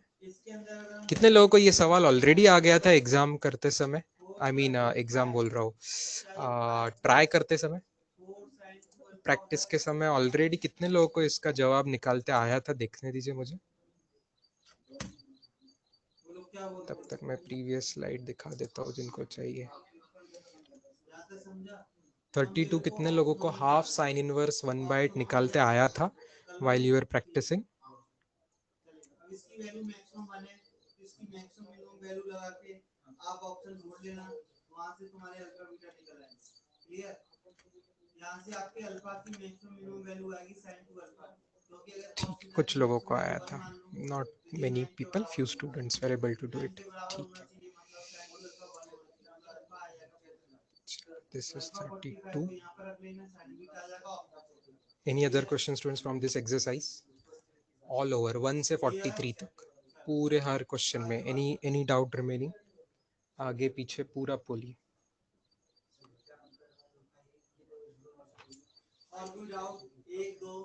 Speaker 1: कितने लोगों को ये सवाल ऑलरेडी आ गया था एग्जाम करते समय, आई मीन एग्जाम बोल रहा हूँ, ट्राई करते समय, प्रैक्टिस के समय ऑलरेडी कितने लोगों को इसका जवाब निकालते आया था, देखने दीजिए मुझे, तब तक मैं प्रीवियस स्लाइड दिखा देता हूँ जिनको चाहिए। 32 कितने लोगों को हाफ साइन इनवर्स 1/8 निकालते आया था while you were practicing? इसकी वैल्यू मैक्सिमम 1 है, इसकी मैक्सिमम मिनिमम वैल्यू लगा के आप ऑप्शन ढूंढ लेना, वहां से तुम्हारे अल्फा बीटा निकल आएंगे, क्लियर। यहां से आपके अल्फा की मैक्सिमम मिनिमम वैल्यू आएगी sin 2 अल्फा, क्योंकि अगर ठीक कुछ लोगों को आया था, not many people, few students were able to do it, ठीक है। This is 32. Any other questions students from this exercise? All over 1 से 43 तक पूरे हर क्वेश्चन में any doubt remaining? आगे पीछे पूरा बोलिए। और कोई डाउट, 1 2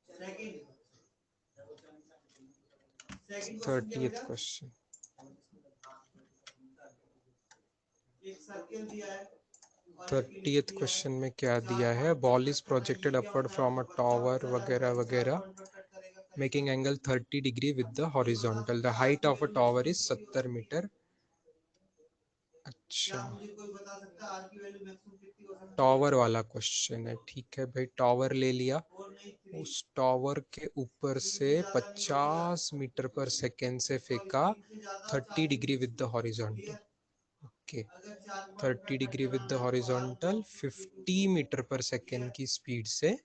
Speaker 1: सेकंड 30th क्वेश्चन, एक सर्कल दिया है, 30th क्वेश्चन में क्या दिया है, ball is projected upward from a tower वगैरह वगैरह, making angle 30 degree with the horizontal, the height of a tower is 70 metre. अच्छा, टावर वाला क्वेश्चन है, ठीक है भाई, टावर ले लिया, उस टावर के ऊपर से 50 मीटर पर सेकेंड से फेंका 30 degree with the horizontal, okay, 30 degree with the horizontal 50 metre per second की स्पीड से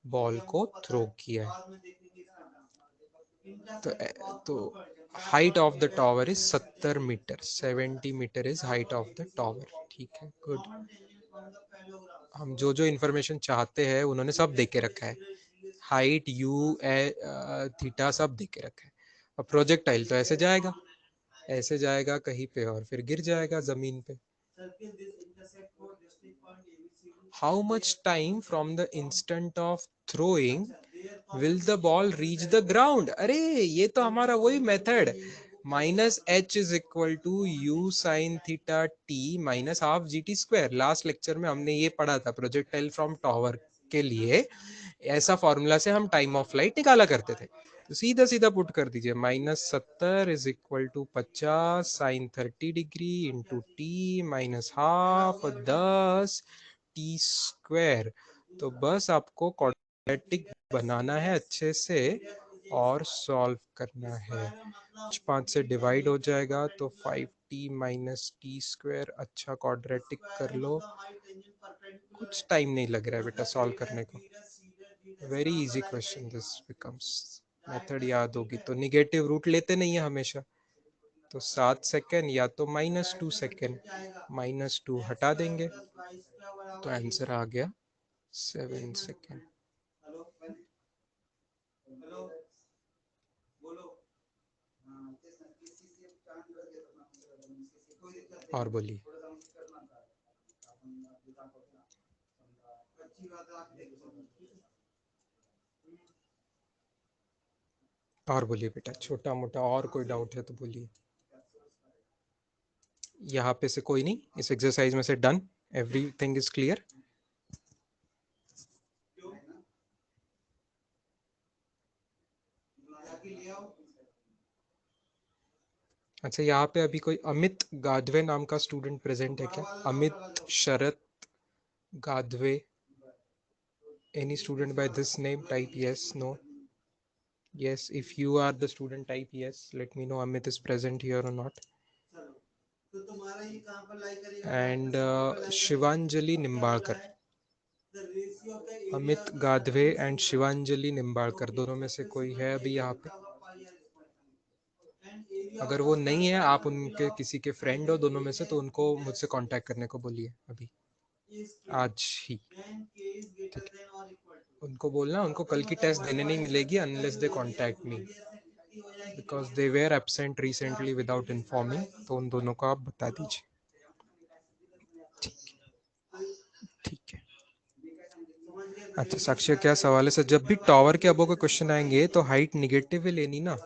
Speaker 1: बॉल को थ्रो किया है, तो height of the tower is 70 metre, 70 metre is height of the tower, ठीक है, गुड। हम जो जो इन्फॉर्मेशन चाहते हैं उन्होंने सब दे के रखा है, हाइट यू थीटा सब दे के रखा है। अब प्रोजेक्टाइल तो ऐसे जाएगा कहीं पे और फिर गिर जाएगा जमीन पे। How much time from the instant of throwing will the ball reach the ground, अरे ये तो हमारा वही method, -h is equal to u sine theta t minus half g t square, last lecture में हमने ये पढ़ा था, प्रोजेक्टाइल फ्रॉम टावर के लिए ऐसा फॉर्मूला से हम टाइम ऑफ फ्लाइट निकाला करते थे, तो सीधा सीधा पुट कर दीजिए, -70 is equal to 50 sine 30 degree into t minus half 10 t square, तो बस आपको क्वाड्रेटिक बनाना है अच्छे से और सॉल्व करना है, 5 से डिवाइड हो जाएगा तो 5t माइनस टी स्क्वायर, अच्छा क्वाड्रेटिक कर लो, कुछ टाइम नहीं लग रहा है बेटा सॉल्व करने को, very easy question this becomes, method याद होगी तो निगेटिव रूट लेते नहीं है हमेशा, तो 7 सेकेंड या तो -2 सेकेंड, -2 हटा देंगे तो आंसर आ गया 7 सेकेंड। और बोलिए,
Speaker 2: अच्छी बात है, आप देखो।
Speaker 1: और बोलिए बेटा, छोटा मोटा और कोई डाउट है तो बोलिए। यहाँ पे से कोई नहीं, इस एक्सरसाइज में से डन, एवरीथिंग इज क्लियर। अच्छा, यहाँ पे अभी कोई अमित गाधवे नाम का स्टूडेंट प्रेजेंट है क्या? Amit Sharat Gadhave, any student by this name? Type yes, no. Yes, if you are the student, type yes. Let me know Amit is present here or not.
Speaker 2: तो तुम्हारा ये कहां पर लाई करेगा?
Speaker 1: And Shivanjali Nimbalkar. Amit Gadhave and Shivanjali Nimbalkar, दोनों में से कोई है अभी यहाँ पे? अगर वो नहीं है, आप उनके किसी के फ्रेंड हो दोनों में से, तो उनको मुझसे कांटेक्ट करने को बोलिए अभी, आज ही। ठीक है, उनको बोलना उनको कल की टेस्ट देने नहीं मिलेगी unless they contact me, because they were absent recently without informing. तो उन दोनों को आप बता दीजिए। ठीक है। अच्छा साक्षी, क्या सवाल है सर? जब भी टॉवर के अबो के क्वेश्चन आएंगे तो हाइट निगेटिव ही लेनी ना।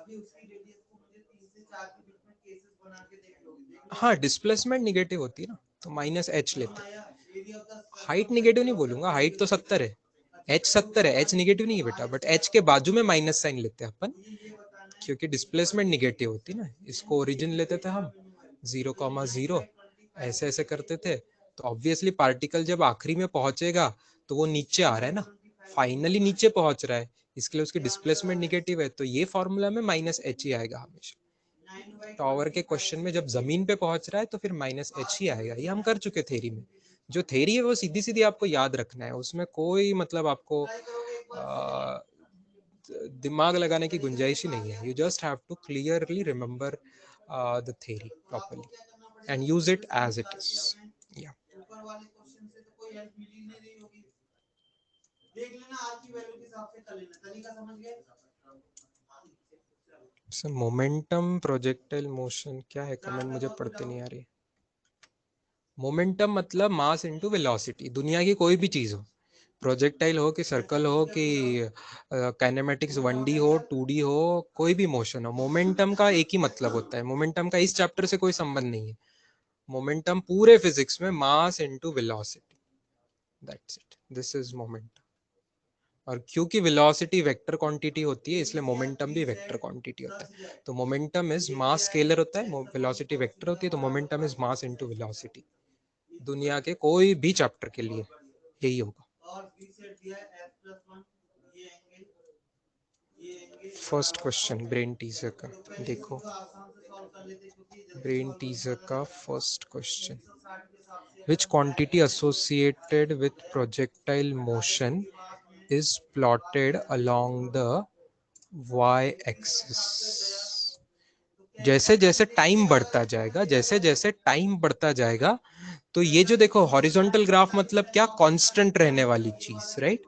Speaker 1: हाँ, डिस्प्लेसमेंट निगेटिव होती है ना, तो माइनस एच लेते हैं। हाइट निगेटिव नहीं बोलूंगा, हाइट तो 70 है, एच 70 है, एच निगेटिव नहीं है बेटा, बट एच के बाजू में माइनस साइन लेते हैं अपन, क्योंकि डिस्प्लेसमेंट निगेटिव होती है ना। इसको ओरिजिन लेते थे हम 0,0, ऐसे ऐसे करते थे, तो ऑब्वियसली पार्टिकल जब आखिरी में पहुंचेगा तो वो नीचे आ रहा है ना, फाइनली नीचे पहुंच रहा है, इसके लिए उसकी डिस्प्लेसमेंट निगेटिव है, तो ये फॉर्मूला में माइनस एच ही आएगा हमेशा। टॉवर के क्वेश्चन में जब जमीन पे पहुंच रहा है तो फिर माइनस एच ही आएगा, ये हम कर चुके थेरी में। जो थेरी है वो सीधी सीधी आपको याद रखना है, उसमें कोई मतलब आपको दिमाग लगाने की गुंजाइश ही नहीं है। You just have to clearly remember the theory properly and use it as it is. या
Speaker 2: ऊपर वाले क्वेश्चन से तो कोई हेल्प मिल ही नहीं रही होगी, देख लेना आर की वैल्यू के हिसाब से कर लेना, तरीका समझ गए?
Speaker 1: मोमेंटम प्रोजेक्टाइल मोशन क्या है? कमेंट मुझे पढ़ते नहीं आ रही। मोमेंटम मतलब मास इनटू वेलोसिटी, दुनिया की कोई भी चीज हो, प्रोजेक्टाइल हो कि सर्कल हो कि काइनेमेटिक्स 1D हो 2D हो, कोई भी मोशन हो, मोमेंटम का एक ही मतलब होता है। मोमेंटम का इस चैप्टर से कोई संबंध नहीं है। मोमेंटम पूरे फिजिक्स में mass into velocity, that's it, this is momentum. और क्योंकि वेलोसिटी वेक्टर क्वांटिटी होती है, इसलिए मोमेंटम भी वेक्टर क्वांटिटी होता है। तो मोमेंटम इज मास स्केलर होता है, वेलोसिटी वेक्टर होती है, तो momentum is mass into velocity. दुनिया के कोई भी चैप्टर के लिए यही होगा। फर्स्ट क्वेश्चन ब्रेन टीजर का देखो, ब्रेन टीजर का first question, which quantity associated with projectile motion is plotted along the y axis? जैसे जैसे टाइम बढ़ता जाएगा, जैसे जैसे टाइम बढ़ता जाएगा, तो ये जो देखो हॉरिजॉन्टल ग्राफ मतलब क्या? कांस्टेंट रहने वाली चीज, राइट?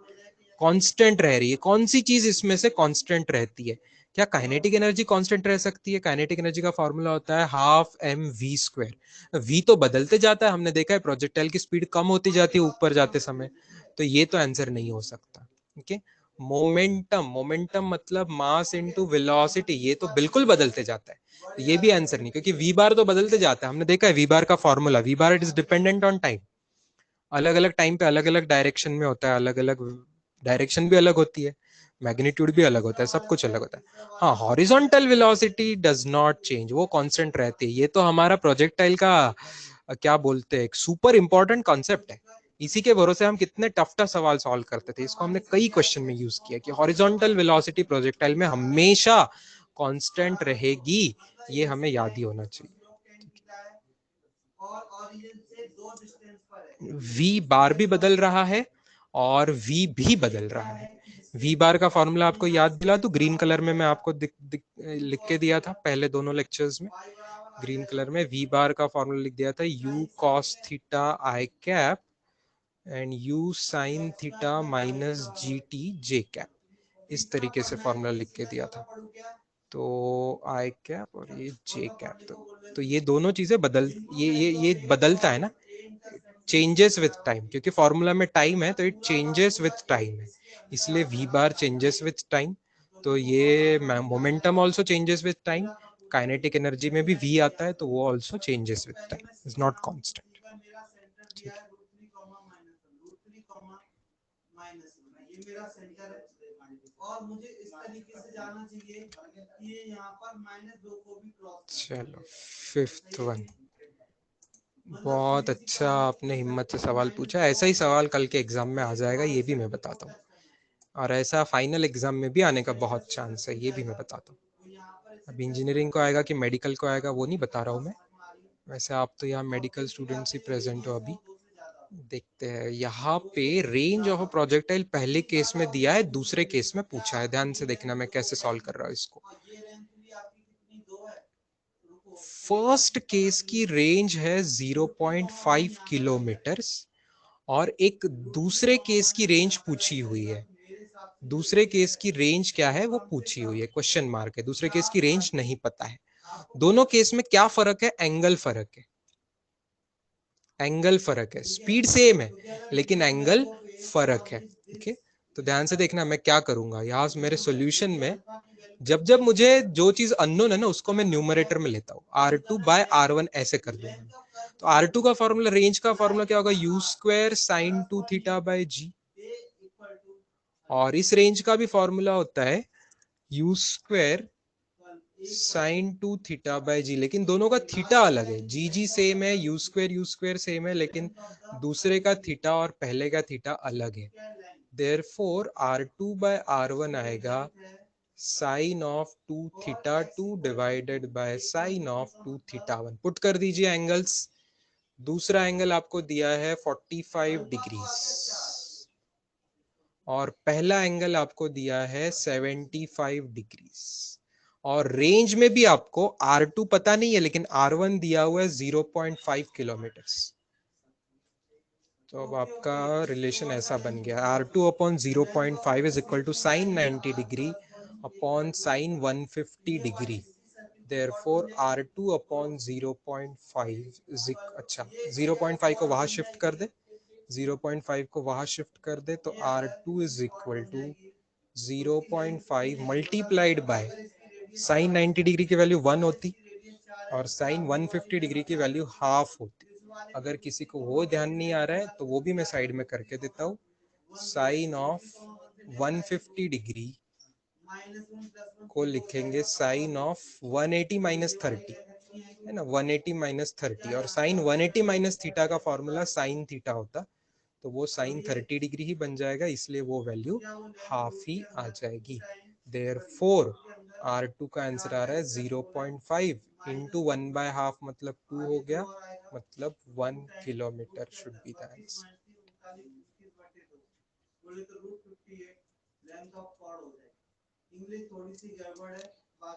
Speaker 1: कांस्टेंट रह रही है। कौन सी चीज इसमें से कांस्टेंट रहती है? क्या काइनेटिक एनर्जी कांस्टेंट रह सकती है? काइनेटिक एनर्जी का फॉर्मूला होता है half m v square. V तो बदलते जाता है, हमने देखा है प्रोजेक्टाइल की स्पीड कम होती जाती है ऊपर जाते समय, तो ये तो आंसर नहीं हो सकता। ओके, मोमेंटम, मोमेंटम मतलब मास इनटू वेलोसिटी, ये तो बिल्कुल बदलते जाता है, ये भी आंसर नहीं, क्योंकि वी बार तो बदलते जाता है। हमने देखा है वी बार का formula, v bar it is dependent on time, अलग अलग टाइम पे अलग अलग डायरेक्शन में होता है, अलग अलग डायरेक्शन भी अलग होती है, मैग्नीट्यूड भी अलग होता है, सब कुछ अलग होता है। हाँ, horizontal velocity does not change, वो कांस्टेंट रहती है। ये तो हमारा प्रोजेक्टाइल का क्या बोलते हैं, एक सुपर इंपॉर्टेंट कॉन्सेप्ट है। इसी के भरोसे हम कितने टफ टफ सवाल सॉल्व करते थे, इसको हमने कई क्वेश्चन में यूज किया कि हॉरिजॉन्टल वेलोसिटी प्रोजेक्टाइल में हमेशा कांस्टेंट रहेगी, ये हमें याद ही होना चाहिए। वी बार भी बदल रहा है और वी भी बदल रहा है। वी बार का फॉर्मूला आपको याद दिला दूं, ग्रीन कलर में मैं आपको लिख के दिया था पहले दोनों लेक्चर्स में। ग्रीन कलर में वी बार का फॉर्मूला लिख दिया था, you cos theta i cap and you sine theta minus G T J cap, इस तरीके से फॉर्मूला लिख के दिया था। तो आई कैप और ये जे कैप, तो ये दोनों चीजें बदल, ये बदलता है ना, चेंजेस विथ टाइम, क्योंकि फॉर्मूला में टाइम है तो इट चेंजेस विथ टाइम है, इसलिए v bar changes with time. तो ये momentum also changes with time, kinetic energy में भी v आता है तो वो also changes with time, is not constant.
Speaker 2: ये मेरा सेंटर है और मुझे इस तरीके से जाना चाहिए कि ये यहाँ पर -2 को भी क्रॉस।
Speaker 1: चलो फिफ्थ वन, बहुत अच्छा आपने हिम्मत से सवाल पूछा, ऐसा ही सवाल कल के एग्जाम में आ जाएगा, ये भी मैं बताता हूँ, और ऐसा फाइनल एग्जाम में भी आने का बहुत चांस है, ये भी मैं बताता हूँ। अब इंजीनियरिंग को आएगा कि मेडिकल को आएगा वो नहीं बता रहा हूँ मैं, वैसे आप तो यहाँ मेडिकल स्टूडेंट्स ही प्रेजेंट हो अभी। देखते हैं यहाँ पे रेंज ऑफ प्रोजेक्टाइल पहले केस में दिया है, दूसरे केस में पूछा है, ध्यान से देखना मैं कैसे सॉल्व कर रहा हूँ इसको। फर्स्ट केस की रेंज है 0.5 किलोमीटर्स और एक दूसरे केस की रेंज पूछी हुई है। दूसरे केस की रेंज क्या है वो पूछी हुई है, क्वेश्चन मार्क है, दूसरे केस की रेंज नहीं पता है। दोनों केस में क्या फर्क है, एंगल फर्क है, एंगल फर्क है, स्पीड सेम है लेकिन एंगल फर्क है। ओके, तो ध्यान से देखना मैं क्या करूंगा यहाँ मेरे सॉल्यूशन में, जब जब मुझे जो चीज अननोन है ना उसको मैं न्यूमरेटर में लेता हूँ, R2 बाय R1 ऐसे कर दूंगा। तो R2 का फॉर्मूला, रेंज का फॉर्मूला क्या होगा, u square sine 2 theta by g, और इस रेंज का भी फॉर्मूला होता है u square sine 2 theta by g, लेकिन दोनों का थीटा अलग है, जी जी सेम है, यू स्क्वायर सेम है, लेकिन दूसरे का थीटा और पहले का थीटा अलग है। देयरफॉर R2 बाय R1 आएगा sine of 2 theta 2 divided by sine of 2 theta 1। Put कर दीजिए एंगल्स, दूसरा एंगल आपको दिया है 45 डिग्रीज और पहला एंगल आपको दिया है 75 डिग्रीज, और रेंज में भी आपको R2 पता नहीं है लेकिन R1 दिया हुआ है 0.5 किलोमीटर्स। तो अब आपका रिलेशन ऐसा बन गया, R2 upon 0.5 is equal to sine 90 degree upon sine 150 degree. Therefore R2 upon 0.5 अच्छा 0.5 को वहां शिफ्ट कर दे, 0.5 को वहां शिफ्ट कर दे तो R2 is equal to 0.5 multiplied by sine 90 degree की वैल्यू 1 होती और साइन 150 डिग्री की वैल्यू हाफ होती। अगर किसी को वो ध्यान नहीं आ रहा है तो वो भी मैं साइड में करके देता हूँ, साइन ऑफ 150 डिग्री को लिखेंगे साइन ऑफ 180 माइनस 30, है ना, 180 माइनस 30, और साइन 180 माइनस थीटा का फॉर्मूला साइन थीटा होता तो वो साइन 30 डिग्री ही बन जाएगा, इसलिए वो वैल्यू हाफ ही आ जाएगी। देयरफॉर R2 का आंसर आ रहा है 0.5 इंटू 1/2 मतलब 2 हो गया, मतलब 1 kilometre should be the answer.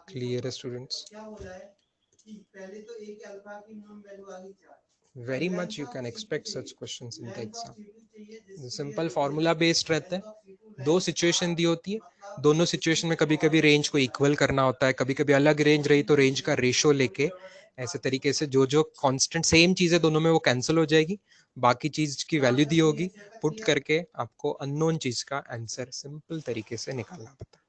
Speaker 1: Clear है स्टूडेंट्स? पहले तो एक अल्फा की मिनिमम वैल्यू आ गई 4, very much you can expect such questions in the exam. Simple formula based रहते हैं, दो सिचुएशन दी होती है, दोनों सिचुएशन में कभी कभी रेंज को इक्वल करना होता है, कभी कभी अलग रेंज रही तो रेंज का रेशो लेके ऐसे तरीके से जो जो कांस्टेंट सेम चीज है दोनों में वो कैंसिल हो जाएगी, बाकी चीज की वैल्यू दी होगी, पुट करके आपको अननोन चीज का आंसर सिंपल तरीके से निकालना पड़ता है।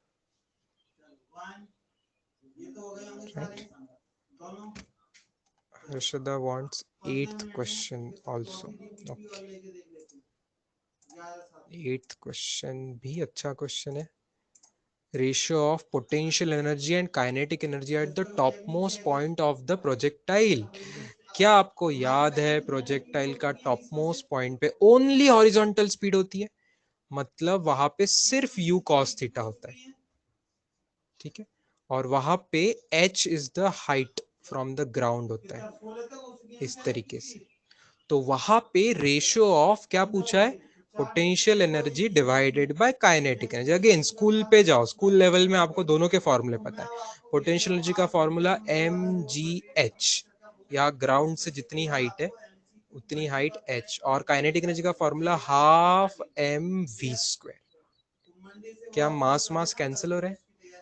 Speaker 1: Harshada wants 8th question also. Okay. 8th question भी अच्छा क्वेश्चन है। Ratio of potential energy and kinetic energy at the topmost point of the projectile. क्या आपको याद है प्रोजेक्टाइल का टॉपमोस्ट पॉइंट पे ओनली हॉरिजॉन्टल स्पीड होती है, मतलब वहां पे सिर्फ u cos थीटा होता है, ठीक है, और वहां पे h is the height from the ground होता है इस तरीके से। तो वहां पे रेशियो ऑफ क्या पूछा है, potential energy divided by kinetic energy. Again school पे जाओ, स्कूल लेवल में आपको दोनों के फॉर्मूले पता है, पोटेंशियल एनर्जी का फॉर्मूला mgh, या ग्राउंड से जितनी हाइट है उतनी हाइट h, और काइनेटिक एनर्जी का फॉर्मूला हाफ mv स्क्वायर। क्या मास मास कैंसिल हो रहे हैं,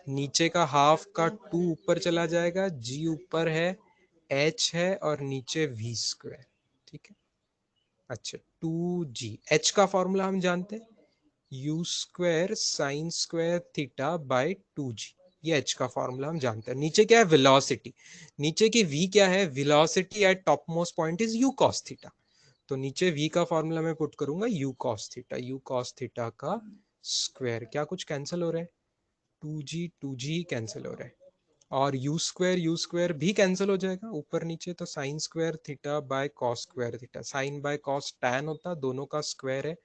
Speaker 1: नीचे का हाफ का 2 ऊपर चला जाएगा, g ऊपर है, h है और नीचे v स्क्वायर, ठीक है। अच्छा 2g, h का फॉर्मूला हम जानते हैं, u square sine square theta by 2g, ये h का फॉर्मूला हम जानते हैं। नीचे क्या है, वेलोसिटी, नीचे की v क्या है, velocity at top most point is u cos theta, तो नीचे v का फॉर्मूला मैं पुट करूंगा u cos theta, u cos theta का स्क्वायर, क्या कुछ कैंसिल हो रहा है, 2g कैंसिल हो रहा है, और यू स्क्वायर भी कैंसिल हो जाएगा ऊपर नीचे, तो sine square theta by cos square theta, sine by cos tan होता, दोनों का स्क्वायर है,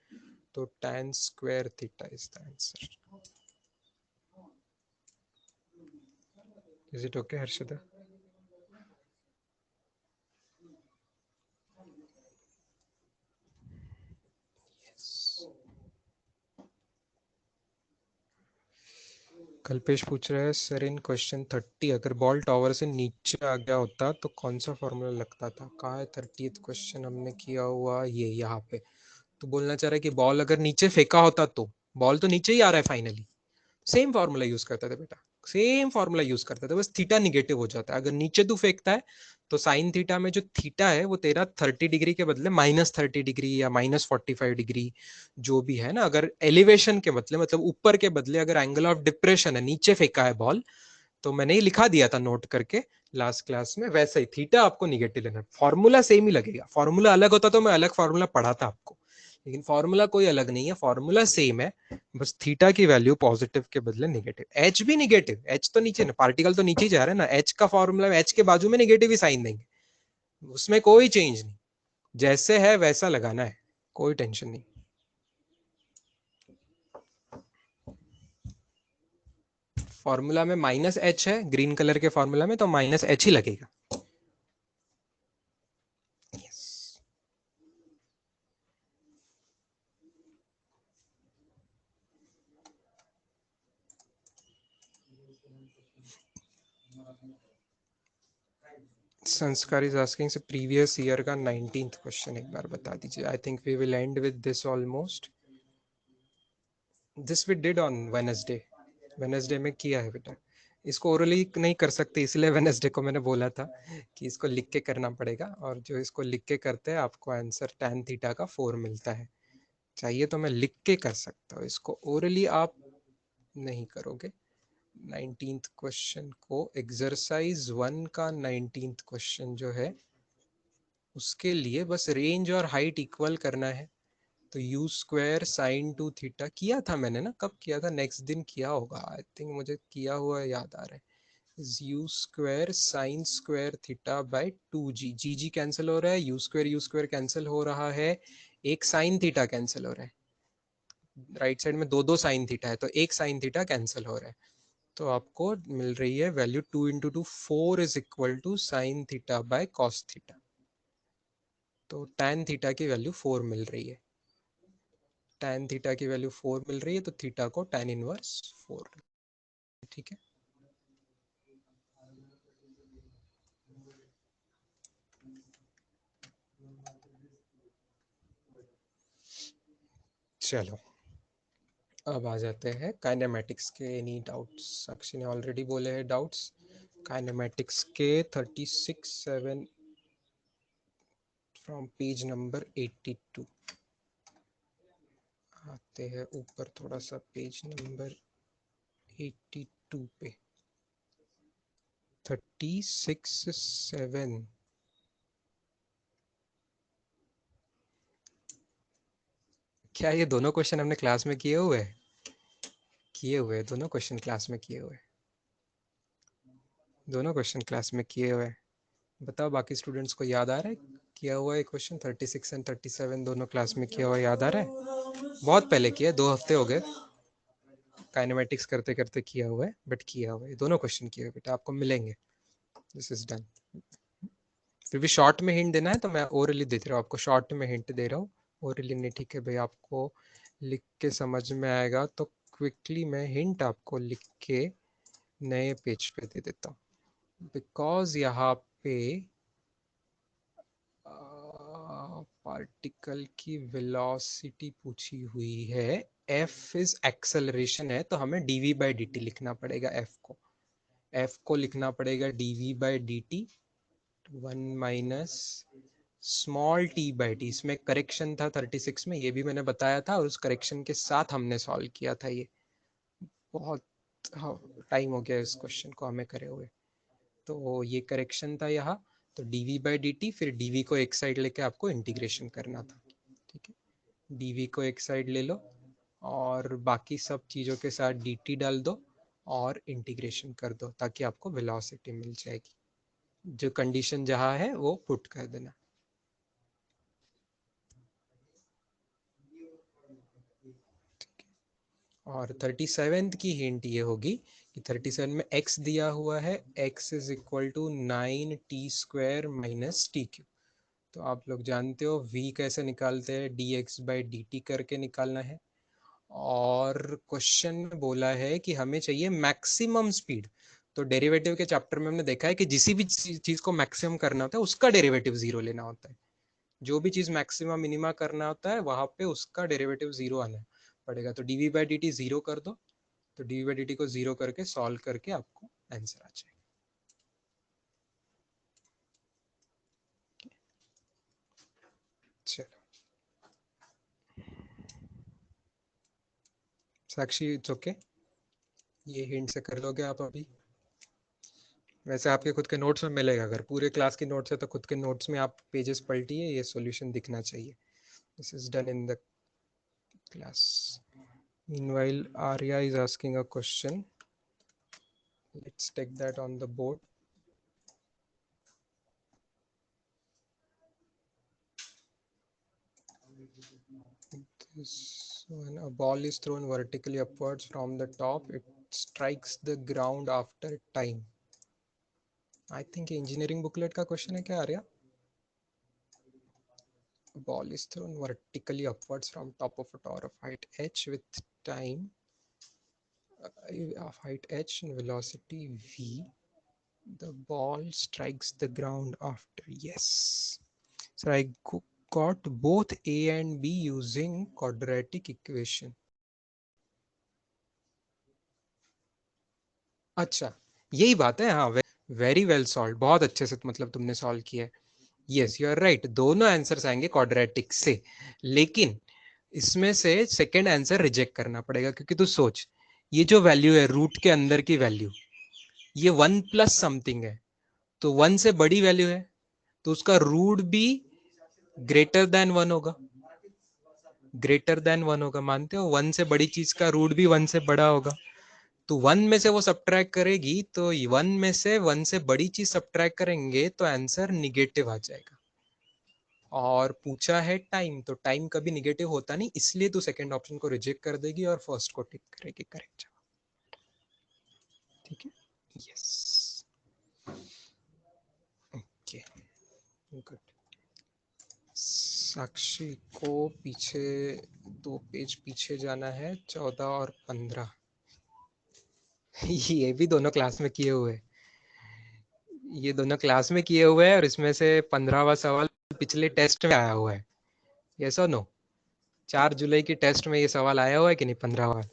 Speaker 1: तो tan square theta is the answer. Is it okay Harshada? Kalpesh पूछ रहा है सर इन क्वेश्चन 30 अगर बॉल टॉवर से नीचे आ गया होता तो कौन सा फॉर्मूला लगता था, कहाँ है 30th क्वेश्चन हमने किया हुआ, ये यहाँ पे। तो बोलना चाह रहा है कि बॉल अगर नीचे फेंका होता तो, बॉल तो नीचे ही आ रहा है फाइनली, सेम फॉर्मूला यूज करते थे बेटा, सेम फॉर्मूला यूज करते थे, बस थीटा निगेटिव हो जाता है, अगर नीचे तू फेंकता है तो साइन थीटा में जो थीटा है वो तेरा 30 डिग्री के बदले -30 डिग्री या -45 डिग्री जो भी है ना, अगर एलिवेशन के बदले मतलब ऊपर के बदले अगर एंगल ऑफ डिप्रेशन है, नीचे फेंका है बॉल, तो मैंने ही लिखा दिया था नोट करके लास्ट क्लास में, वैसे ही थीटा आपको निगेटिव लेना, फॉर्मूला सेम ही लगेगा, फॉर्मूला अलग होता तो मैं अलग फॉर्मूला पढ़ाता आपको, लेकिन फॉर्मूला कोई अलग नहीं है, फॉर्मूला सेम है, बस थीटा की वैल्यू पॉजिटिव के बदले निगेटिव, एच भी निगेटिव, एच तो नीचे ना, पार्टिकल तो नीचे ही जा रहा है ना, एच का फॉर्मूला एच के बाजू में निगेटिव ही साइन देंगे, उसमें कोई चेंज नहीं, जैसे है वैसा लगाना है, कोई टेंशन नहीं। फॉर्मूला में -h है, ग्रीन कलर के फॉर्मूला में तो -h ही लगेगा। yes. संस्कार इज आस्किंग से प्रीवियस ईयर का 19th क्वेश्चन एक बार बता दीजिए, I think we will end with this almost, this we did on Wednesday, Wednesday में किया है बेटा, इसको ओरली नहीं कर सकते इसलिए वेडनेसडे को मैंने बोला था कि इसको लिख के करना पड़ेगा, और जो इसको लिख के करते हैं आपको आंसर tan थीटा का 4 मिलता है, चाहिए तो मैं लिख के कर सकता हूँ, इसको ओरली आप नहीं करोगे। 19th क्वेश्चन को एक्सरसाइज 1 का 19th क्वेश्चन जो है उसके लिए बस रेंज और हाइट इक्वल करना है, तो यू स्क्वायर साइन 2 थीटा किया था मैंने ना, कब किया था, नेक्स्ट दिन किया होगा आई थिंक, मुझे किया हुआ याद आ रहा है, u square sine square theta by 2g, g cancel हो रहा है, यू स्क्वायर कैंसिल हो रहा है, एक साइन थीटा कैंसिल हो रहा है, राइट साइड में दो दो साइन थीटा है तो एक साइन थीटा कैंसिल हो रहा है, तो आपको मिल रही है value 2 into 2 4 is equal to sine theta by cos theta, तो tan थीटा की वैल्यू 4 मिल रही है, tan थीटा की वैल्यू 4 मिल रही है, तो थीटा को tan इनवर्स 4, ठीक है। चलो अब आ जाते हैं काइनेमेटिक्स के, एनी डाउट्स, साक्षी ने ऑलरेडी बोले हैं डाउट्स, काइनेमेटिक्स के 36-7 फ्रॉम पेज नंबर 82, आते हैं ऊपर थोड़ा सा पेज नंबर 82 पे, 36-7, क्या ये दोनों क्वेश्चन हमने क्लास में किए हुए हैं, किए हुए दोनों क्वेश्चन क्लास में किए हुए, दोनों क्वेश्चन क्लास में किए हुए, बताओ बाकी स्टूडेंट्स को याद आ रहा है, किया हुआ है क्वेश्चन 36 एंड 37 दोनों क्लास में किया हुआ याद आ रहा है, बहुत पहले किया, 2 हफ्ते हो गए काइनेमेटिक्स करते करते किया हुआ है, बट किया हुआ है, दोनों क्वेश्चन किए हुए बेटा, आपको मिलेंगे, दिस इज डन। फिर भी शॉर्ट में हिंट देना है तो मैं ओरली दे रहा हूँ आपको, शॉर्ट में हिंट दे रहा हूँ, ओरली नहीं, ठीक है भाई, आपको लिख के समझ में आएगा तो क्विकली मैं हिंट आपको लिख के नए पेज पे दे देता हूँ, बिकॉज यहाँ पे पार्टिकल की वेलोसिटी पूछी हुई है, f इज एक्सेलरेशन है, तो हमें dv बाई dt लिखना पड़ेगा, f को लिखना पड़ेगा dv by dt, 1 minus small T by T, इसमें करेक्शन था 36 में, ये भी मैंने बताया था, और उस करेक्शन के साथ हमने सॉल्व किया था ये। बहुत टाइम हो गया इस क्वेश्चन को हमें करे हुए। तो ये करेक्शन था यहाँ, तो dv बाई dt, फिर dv को एक साइड लेके आपको इंटीग्रेशन करना था। ठीक है, dv को एक साइड ले लो और बाकी सब चीज़ों के साथ dt डाल दो और इंटीग्रेशन कर दो, ताकि आपको वेलोसिटी मिल जाएगी। जो कंडीशन जहाँ है वो पुट कर देना। और 37th की हिंट ये होगी कि 37 में x दिया हुआ है, x is equal to 9t² minus t q. तो आप लोग जानते हो v कैसे निकालते हैं, dx बाई dt करके निकालना है। और क्वेश्चन में बोला है कि हमें चाहिए मैक्सिमम स्पीड। तो डेरिवेटिव के चैप्टर में हमने देखा है कि जिस भी चीज को मैक्सिमम करना होता है उसका डेरिवेटिव जीरो लेना होता है। जो भी चीज मैक्सिमम मिनिमा करना होता है वहां पे उसका डेरिवेटिव जीरो आना पड़ेगा। तो dv बाई dt जीरो कर दो, तो dv बाई dt को जीरो करके सॉल्व करके आपको आंसर आ जाएगा। चलो साक्षी, इट्स ओके, ये हिंट से कर लोगे आप अभी। वैसे आपके खुद के नोट्स में मिलेगा, अगर पूरे क्लास की नोट्स है तो खुद के नोट्स में आप पेजेस पलटिए, ये सॉल्यूशन दिखना चाहिए। This is done in the class. Meanwhile, Arya is asking a question. Let's take that on the board. This when a ball is thrown vertically upwards from the top, it strikes the ground after time. I think engineering booklet का question है क्या Arya? A ball is thrown vertically upwards from top of a tower of height h with time of height h and velocity v. The ball strikes the ground after. Yes. So I got both a and b using quadratic equation. अच्छा, यही बात है। हाँ, very well solve, बहुत अच्छे से मतलब तुमने सॉल्व किया है। यस, यू आर राइट, दोनों आंसर्स आएंगे क्वाड्रेटिक से, लेकिन इसमें से सेकंड आंसर रिजेक्ट करना पड़ेगा, क्योंकि तू सोच, ये जो वैल्यू है रूट के अंदर की वैल्यू, ये 1 प्लस समथिंग है, तो 1 से बड़ी वैल्यू है, तो उसका रूट भी ग्रेटर देन 1 होगा। ग्रेटर देन 1 होगा, मानते हो? 1 से बड़ी चीज का रूट भी 1 से बड़ा होगा। तो 1 में से वो सब्ट्रैक्ट करेगी, तो 1 में से 1 से बड़ी चीज सब्ट्रैक्ट करेंगे तो आंसर निगेटिव आ जाएगा। और पूछा है टाइम, तो टाइम कभी निगेटिव होता नहीं, इसलिए तू सेकंड ऑप्शन को रिजेक्ट कर देगी और फर्स्ट को टिक करेगी करेक्ट जवाब। ठीक है, यस, ओके, गुड। साक्षी को पीछे 2 पेज पीछे जाना है, 14 और 15। ये भी दोनों क्लास में किए हुए, ये दोनों क्लास में किए हुए हैं, और इसमें से 15वां सवाल पिछले टेस्ट में आया हुआ है। यस और नो? 4 जुलाई की टेस्ट में ये सवाल आया हुआ है कि नहीं? 15वां।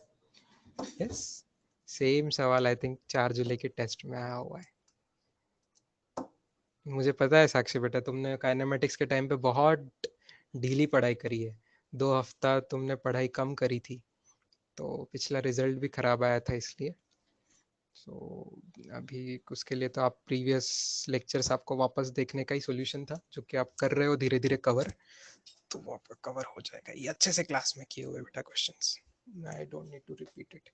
Speaker 1: यस, सेम सवाल आई थिंक 4 जुलाई के टेस्ट में आया हुआ है। मुझे पता है साक्षी बेटा, तुमने काइनेमेटिक्स के टाइम पे बहुत ढीली पढ़ाई करी है, 2 हफ्ता तुमने पढ़ाई कम करी थी, तो पिछला रिजल्ट भी खराब आया था इसलिए। तो अभी उसके लिए तो आप प्रीवियस लेक्चर्स आपको वापस देखने का ही सॉल्यूशन था, जो कि आप कर रहे हो धीरे धीरे कवर, तो वो आपका कवर हो जाएगा। ये अच्छे से क्लास में किए हुए बेटा questions, I don't need to repeat it.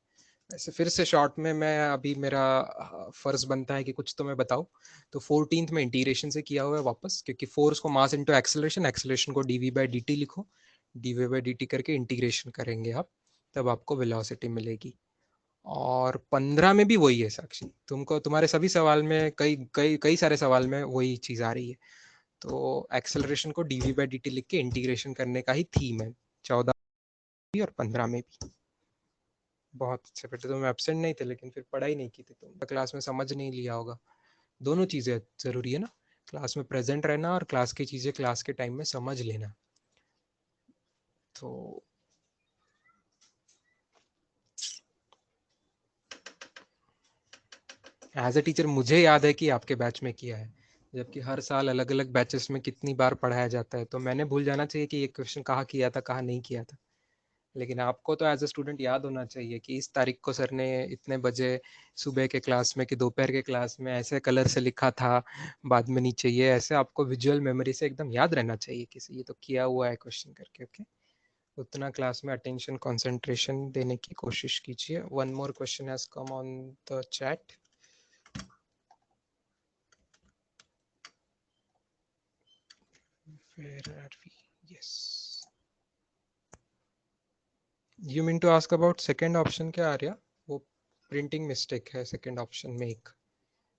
Speaker 1: ऐसे फिर से शॉर्ट में मैं, अभी मेरा फर्ज बनता है कि कुछ तो मैं बताऊं। तो 14th में इंटीग्रेशन से किया हुआ है वापस, क्योंकि फोर्स को मास इंटू एक्सेलरेशन, एक्सेलरेशन को dv बाई dt लिखो, dv बाई dt करके इंटीग्रेशन करेंगे आप, तब आपको वेलोसिटी मिलेगी। और 15 में भी वही है साक्षी, तुमको तुम्हारे सभी सवाल में, कई कई कई सारे सवाल में वही चीज आ रही है। तो एक्सेलरेशन को dv बाई dt लिख के इंटीग्रेशन करने का ही थीम है 14 भी और 15 में भी। बहुत अच्छे बेटे, तुम एब्सेंट नहीं थे लेकिन फिर पढ़ाई नहीं की थी तुम, तो क्लास में समझ नहीं लिया होगा। दोनों चीजें जरूरी है ना, क्लास में प्रेजेंट रहना और क्लास की चीजें क्लास के टाइम में समझ लेना। तो एज ए टीचर मुझे याद है कि आपके बैच में किया है, जबकि हर साल अलग अलग बैचेस में कितनी बार पढ़ाया जाता है, तो मैंने भूल जाना चाहिए कि ये क्वेश्चन कहाँ किया था कहाँ नहीं किया था। लेकिन आपको तो एज अ स्टूडेंट याद होना चाहिए कि इस तारीख को सर ने इतने बजे सुबह के क्लास में कि दोपहर के क्लास में ऐसे कलर से लिखा था, बाद में नीचे ये, ऐसे आपको विजुअल मेमोरी से एकदम याद रहना चाहिए किसी ये तो किया हुआ है क्वेश्चन करके। ओके, उतना क्लास में अटेंशन कंसंट्रेशन देने की कोशिश कीजिए। One more question has come on the chat. Where are we? Yes. You mean to ask about second option क्या आर्या? वो प्रिंटिंग मिस्टेक है सेकंड ऑप्शन में, एक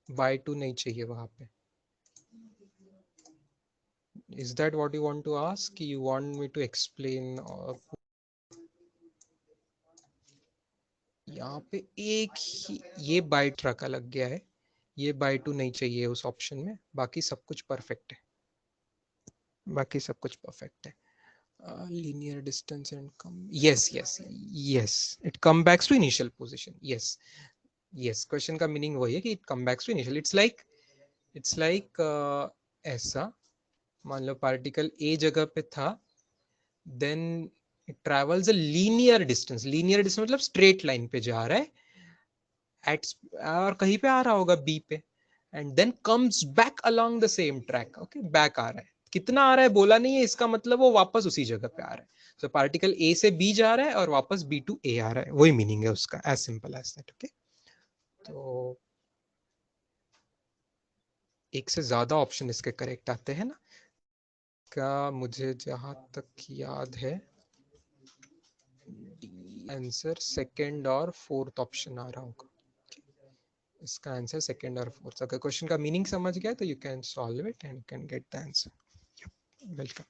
Speaker 1: बाय टू नहीं चाहिए वहां पे। Is that what you want to ask? You want me to explain? यहाँ पे एक ही ये बाय ट्रक लग गया है, ये बाय टू नहीं चाहिए उस ऑप्शन में, बाकी सब कुछ परफेक्ट है, बाकी सब कुछ परफेक्ट है। Linear distance and come, yes, it come back to initial position, yes, question का मीनिंग वही है कि it come back to initial, it's like ऐसा मान लो पार्टिकल ए जगह पे था, then it travels a linear distance मतलब स्ट्रेट लाइन पे जा रहा है एट, और कहीं पे आ रहा होगा बी पे, and then comes back along the same track. Okay, back आ रहा है, कितना आ रहा है बोला नहीं है, इसका मतलब वो वापस उसी जगह पे आ रहा है। सो पार्टिकल ए से बी जा रहा है और वापस बी टू ए आ रहा है, वही मीनिंग है उसका, as simple as that. Okay, तो एक से ज्यादा ऑप्शन इसके करेक्ट आते हैं ना, का मुझे जहां तक याद है आंसर सेकंड और फोर्थ ऑप्शन आ रहा होगा। इसका आंसर सेकंड और फोर्थ। अगर क्वेश्चन का मीनिंग समझ गया तो you can solve it and you can get the answer. Welcome.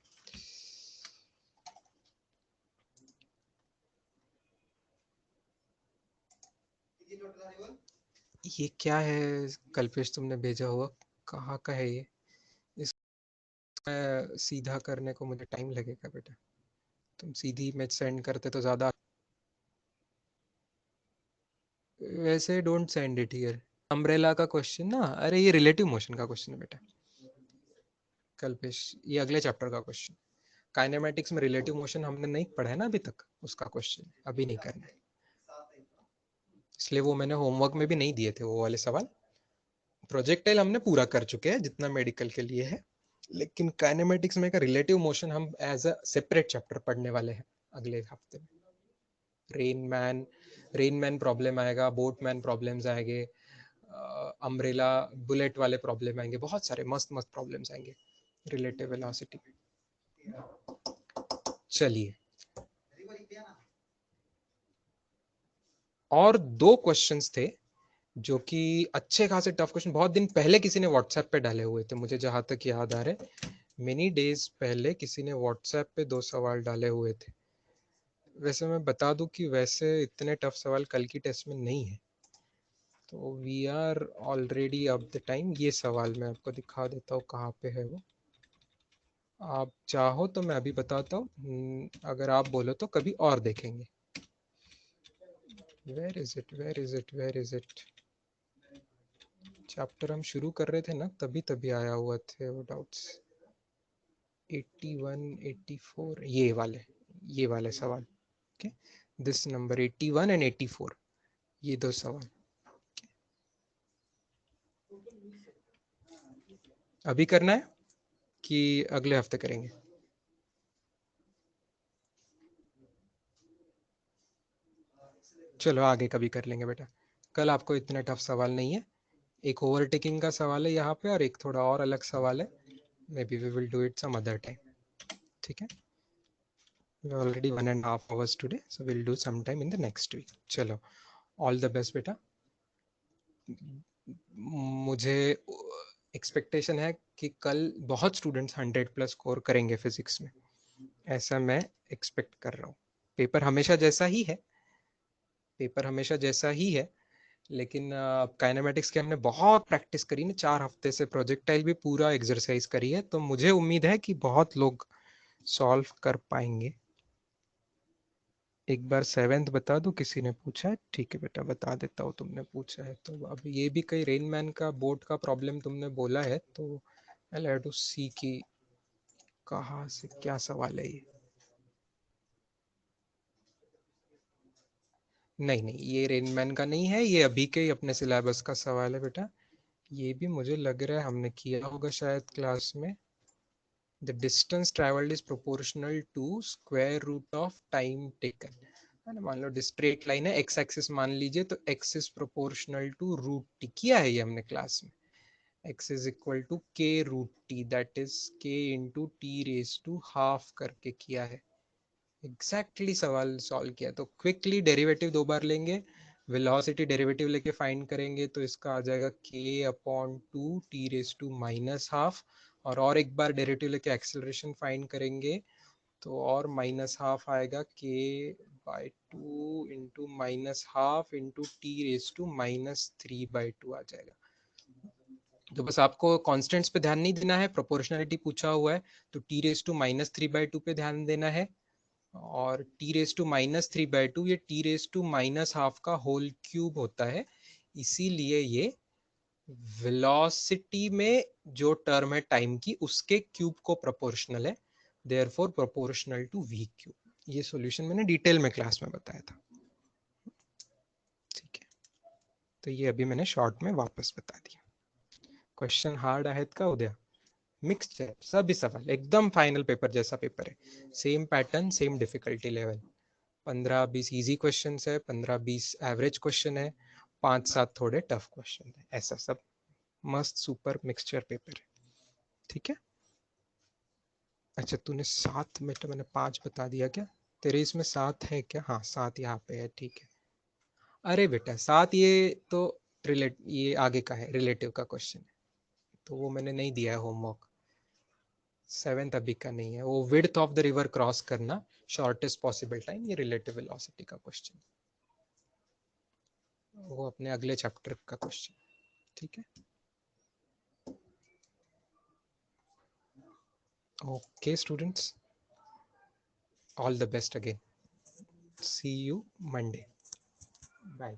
Speaker 1: ये क्या है कल्पेश तुमने भेजा हुआ, कहाँ का है ये? इसमें सीधा करने को मुझे टाइम लगेगा बेटा, तुम सीधी इमेज सेंड करते तो ज्यादा। वैसे don't send it here. Umbrella का क्वेश्चन ना, अरे ये रिलेटिव मोशन का क्वेश्चन है बेटा कल्पेश, ये अगले चैप्टर का क्वेश्चन। काइनेमेटिक्स में रिलेटिव मोशन हमने नहीं पढ़ा है ना अभी तक, उसका क्वेश्चन अभी नहीं करना है, इसलिए वो मैंने होमवर्क में भी नहीं दिए थे वो वाले सवाल। प्रोजेक्टाइल हमने पूरा कर चुके हैं जितना मेडिकल के लिए है, लेकिन काइनेमेटिक्स में का रिलेटिव मोशन हम एज अ सेपरेट चैप्टर पढ़ने वाले हैं अगले हफ्ते में। रेन मैन प्रॉब्लम आएगा, बोट मैन प्रॉब्लम्स आएंगे, अम्ब्रेला बुलेट वाले प्रॉब्लम आएंगे, बहुत सारे मस्त मस्त प्रॉब्लम्स आएंगे रिलेटिव वेलोसिटी में। चलिए, और दो क्वेश्चंस थे जो कि अच्छे खासे टफ क्वेश्चन, बहुत दिन पहले किसी ने व्हाट्सएप पे डाले हुए थे, मुझे जहां तक याद आ रहा है मेनी डेज पहले किसी ने व्हाट्सएप पे 2 सवाल डाले हुए थे। वैसे मैं बता दूं कि वैसे इतने टफ सवाल कल की टेस्ट में नहीं है, तो we are already up the time. ये सवाल मैं आपको दिखा देता हूँ कहाँ पे है वो, आप चाहो तो मैं अभी बताता हूँ, अगर आप बोलो तो कभी और देखेंगे। Where is it, where is it, where is it? Chapter हम शुरू कर रहे थे ना, तभी तभी आया हुआ थे वो डाउट्स। 81 84 ये वाले सवाल। ओके, दिस नंबर 81 एंड 84, ये दो सवाल अभी करना है कि अगले हफ्ते करेंगे? चलो आगे कभी कर लेंगे बेटा, कल आपको इतने टफ सवाल नहीं है। एक ओवरटेकिंग का सवाल है यहाँ पे और एक थोड़ा और अलग सवाल है, maybe we will do it some other time. ठीक है, we already 1.5 hours today, so we'll do sometime in the next week. चलो, ऑल द बेस्ट बेटा। मुझे एक्सपेक्टेशन है कि कल बहुत स्टूडेंट्स 100+ स्कोर करेंगे फिजिक्स में, ऐसा मैं एक्सपेक्ट कर रहा हूँ। पेपर हमेशा जैसा ही है, पेपर हमेशा जैसा ही है, लेकिन काइनेमेटिक्स की हमने बहुत प्रैक्टिस करी ना, 4 हफ्ते से प्रोजेक्टाइल भी पूरा एक्सरसाइज करी है, तो मुझे उम्मीद है कि बहुत लोग सॉल्व कर पाएंगे। एक बार 7th बता दो, किसी ने पूछा है? ठीक है बेटा, बता देता हूँ, तुमने पूछा है तो। अब ये भी कई रेनमैन का बोट का प्रॉब्लम तुमने बोला है, तो आई हैव टू सी कि कहाँ से क्या सवाल है ये। नहीं नहीं, ये रेनमैन का नहीं है, ये अभी के ही अपने सिलेबस का सवाल है बेटा। ये भी मुझे लग रहा है हमने किया होगा शायद क्लास में। The distance travelled is proportional to square root of time taken, है ना। मान लो स्ट्रेट लाइन है, एक्स एक्सिस मान लीजिए, तो x is proportional to root t, किया है ये हमने क्लास में। x is equal to k root t, that is k into t raise to half करके किया है। एग्जैक्टली सवाल सॉल्व किया। तो क्विकली डेरिवेटिव दो बार लेंगे, वेलोसिटी डेरिवेटिव लेके फाइंड करेंगे, तो इसका आ जाएगा k upon two t raise to minus half, और एक बार डेरिवेटिव लेके एक्सेलरेशन फाइंड करेंगे, तो और माइनस हाफ आएगा, k by two into minus half into t raise to minus three by two आ जाएगा। तो बस आपको कॉन्स्टेंट्स पे ध्यान नहीं देना है, प्रोपोर्शनलिटी पूछा हुआ है, तो t raise to minus three by two पे ध्यान देना है। और t raise to minus three by two ये t raise to minus half का होल क्यूब होता है, इसीलिए ये वेलोसिटी में जो टर्म है टाइम की उसके क्यूब को प्रोपोर्शनल है, therefore proportional to v cube. ये सॉल्यूशन मैंने डिटेल में क्लास में बताया था, ठीक है। तो ये अभी मैंने शॉर्ट में वापस बता दिया। क्वेश्चन हार्ड आहेत का उद्या? मिक्सचर सभी सवाल एकदम फाइनल पेपर जैसा पेपर है, same pattern same difficulty level. 15-20 easy question है, 15-20 एवरेज क्वेश्चन है, 5-7 थोड़े टफ क्वेश्चन है, ऐसा सब मस्त सुपर मिक्सचर पेपर है, ठीक है। अच्छा तूने 7 में, तो मैंने 5 बता दिया क्या? तेरे इसमें 7 है क्या? हाँ 7 यहाँ पे है, ठीक है। अरे बेटा 7 ये तो ये आगे का है, रिलेटिव का क्वेश्चन है, तो वो मैंने नहीं दिया है होमवर्क। 7th अभी का नहीं है, वो width of the river cross करना शॉर्टेस्ट पॉसिबल टाइम, ये रिलेटिव वेलोसिटी का क्वेश्चन, वो अपने अगले चैप्टर का क्वेश्चन, ठीक है। Okay students, all the best again, see you Monday, bye.